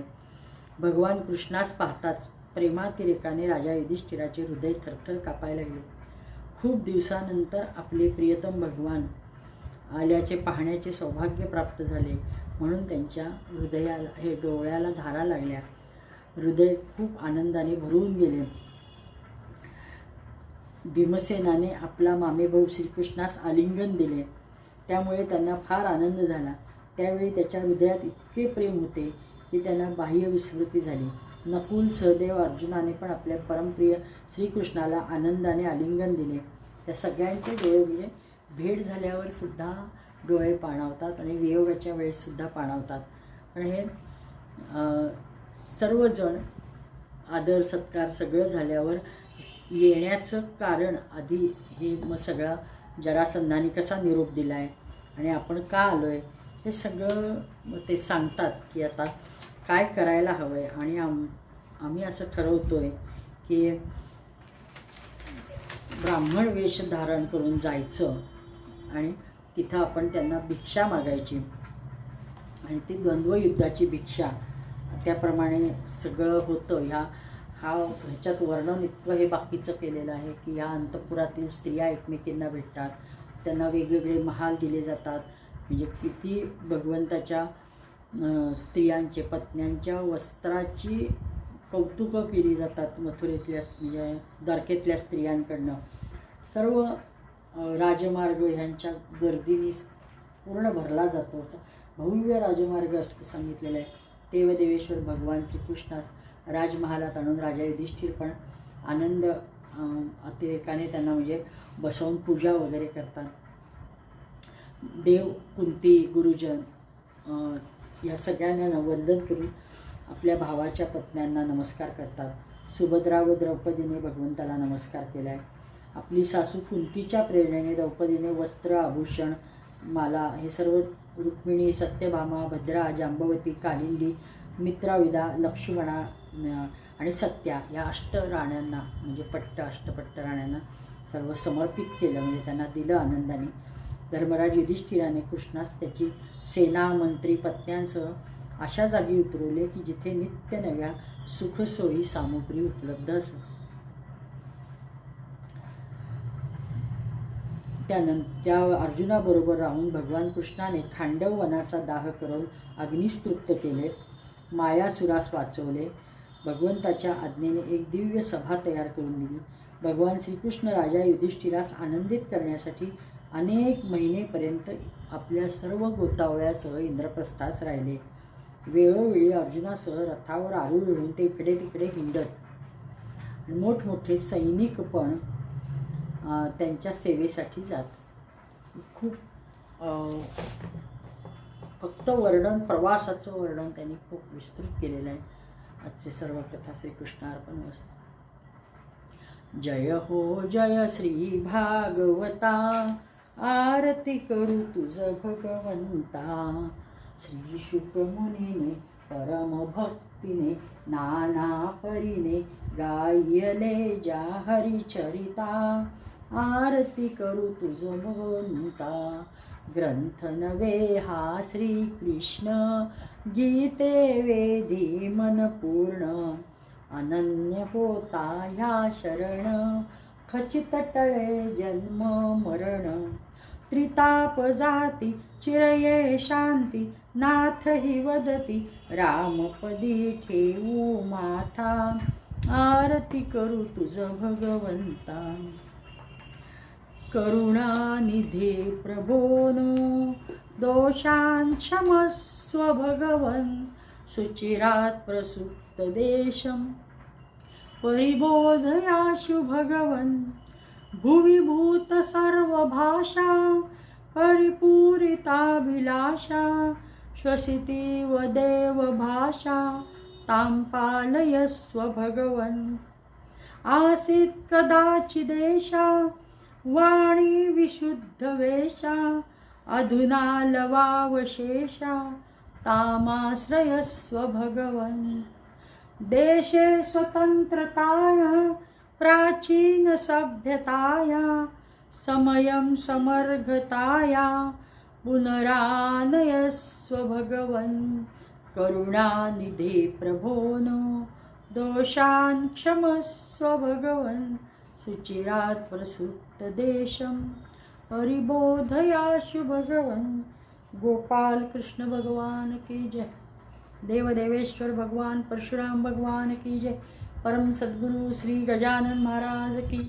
भगवान कृष्णास पाहताच प्रेमातिरेकाने राजा युधिष्ठिराचे हृदय थरथर कापायला लागले. खूप दिवसानंतर आपले प्रियतम भगवान आल्याचे पाहण्याचे सौभाग्य प्राप्त झाले म्हणून त्यांच्या डोळ्याला धारा लागल्या. हृदय खूप आनंदाने भरून गेले. भीमसेनाने आपला मामेभाऊ श्रीकृष्णास आलिंगन दिले. त्यामुळे त्यांना फार आनंद झाला. त्यावेळी त्याच्या हृदयात इतके प्रेम होते की त्यांना बाह्य विस्मृती झाली. नकुल, सहदेव, अर्जुनाने पण आपल्या परमप्रिय श्रीकृष्णाला आनंदाने आलिंगन दिले. त्या सगळ्यांचे डोळे म्हणजे भेट झाल्यावर सुद्धा डोळे पाणावतात आणि वियोगाच्या वेळेससुद्धा पाणावतात. पण हे सर्वजण आदर सत्कार सगळं झाल्यावर येण्याचं कारण आधी हे मग सगळा जरासंधाने कसा निरोप दिला आहे आणि आपण का आलो आहे हे सगळं ते सांगतात की आता काय करायला हवं आहे. आणि आम्ही असं ठरवतो आहे की ब्राह्मण वेश धारण करून जायचं आणि तिथं आपण त्यांना भिक्षा मागायची आणि ती द्वंद्वयुद्धाची भिक्षा. त्याप्रमाणे सगळं होतं. ह्याच्यात वर्णन इतकं हे बाकीचं केलेलं आहे की ह्या अंतःपुरातील स्त्रिया एकमेकींना भेटतात, त्यांना वेगवेगळे महाल दिले जातात. म्हणजे किती भगवंताच्या स्त्रियांचे, पत्न्यांच्या वस्त्राची कौतुकं केली जातात मथुरेतल्या म्हणजे द्वारकेतल्या स्त्रियांकडनं. सर्व राजमार्ग ह्यांच्या गर्दीने पूर्ण भरला जातो. भव्य राजमार्ग असतो सांगितलेलं आहे. देवदेवेश्वर भगवान श्रीकृष्णास राजमहालात आणून राजा युधिष्ठिर पण आनंद अतिरेकाने त्यांना म्हणजे बसवून पूजा वगैरे करतात. देव, कुंती, गुरुजन या सगळ्यांना वंदन करून आपल्या भावाच्या पत्न्यांना नमस्कार करतात. सुभद्रा व द्रौपदीने भगवंताला नमस्कार केला आहे. आपली सासू कुंतीच्या प्रेरणेने द्रौपदीने वस्त्र, आभूषण, माला हे सर्व रुक्मिणी, सत्यभामा, भद्रा, जांबवती, कालिंदी, मित्राविदा, लक्ष्मणा आणि सत्या या राण्यांना म्हणजे अष्टपट्ट राण्यांना सर्व समर्पित केलं, म्हणजे त्यांना दिलं आनंदाने. धर्मराज युधिष्ठिराने कृष्णास त्याची सेना, मंत्री, पत्न्यांसह अशा जागी उतरवले की जिथे नित्य नव्या सुखसोयी सामुग्री उपलब्ध असत. त्या अर्जुनाबरोबर राहून भगवान कृष्णाने खांडव वनाचा दाह करून अग्निस्तृप्त केले, मायासुरास वाचवले. भगवंताच्या आज्ञेने एक दिव्य सभा तयार करून दिली. भगवान श्रीकृष्ण राजा युधिष्ठिरास आनंदित करण्यासाठी अनेक महिनेपर्यंत आपल्या सर्व गोतावळ्यासह इंद्रप्रस्थास राहिले. वेळोवेळी अर्जुनासह रथावर आरूढ होऊन ते इकडे तिकडे हिंडत. मोठमोठे सैनिक पण त्यांच्या सेवेसाठी जात. खूप फक्त प्रवासाचं वर्णन त्यांनी खूप विस्तृत केलेलं आहे. आजची सर्व कथा श्रीकृष्णार्पणमस्तु. जय हो जय श्री भागवता, आरती करू तुझ भगवंता. श्री शुक मुनीने परम भक्तीने नाना परीने गायले ज्या हरिचरिता, आरती करू तुझ भगवंता. ग्रंथ नवे हा श्रीकृष्ण, गीते वेदी मन पूर्ण. अनन्य होता ह्या शरण, खचित टळे जन्म मरण. त्रिताप जाती चिरये शांती, नाथ हि वदती रामपदी ठेवू माथा. आरती करू तुझ भगवंता. करुणानिधे प्रभोनो, दोषान् क्षमस्व भगवन्. सुचिरात् प्रसुप्त देशं, परिबोधयाशु भगवन्. भुवि भूत सर्वभाषा, परिपूरिताभिलाषा. श्वसितीव देवभाषा, तां पालयस्व भगवन्. आसीत् कदाचिदेषा, वाणी विशुद्धवेषा. अधुना लवावशेषा, तामाश्रयस्व भगवन्. देशे स्वतन्त्रताया, प्राचीन सभ्यताया. समयं समर्गताया, पुनरानयस्व भगवन्. करुणानिधे प्रभोनो, दोषान् क्षमस्व भगवन्. सुचिरात् प्रसुप्त देशं, परिबोधयाशु भगवन्. गोपाल कृष्ण भगवान की जय. देवदेवेश्वर भगवान परशुराम भगवान की जय. परम सद्गुरु श्री गजानन महाराज की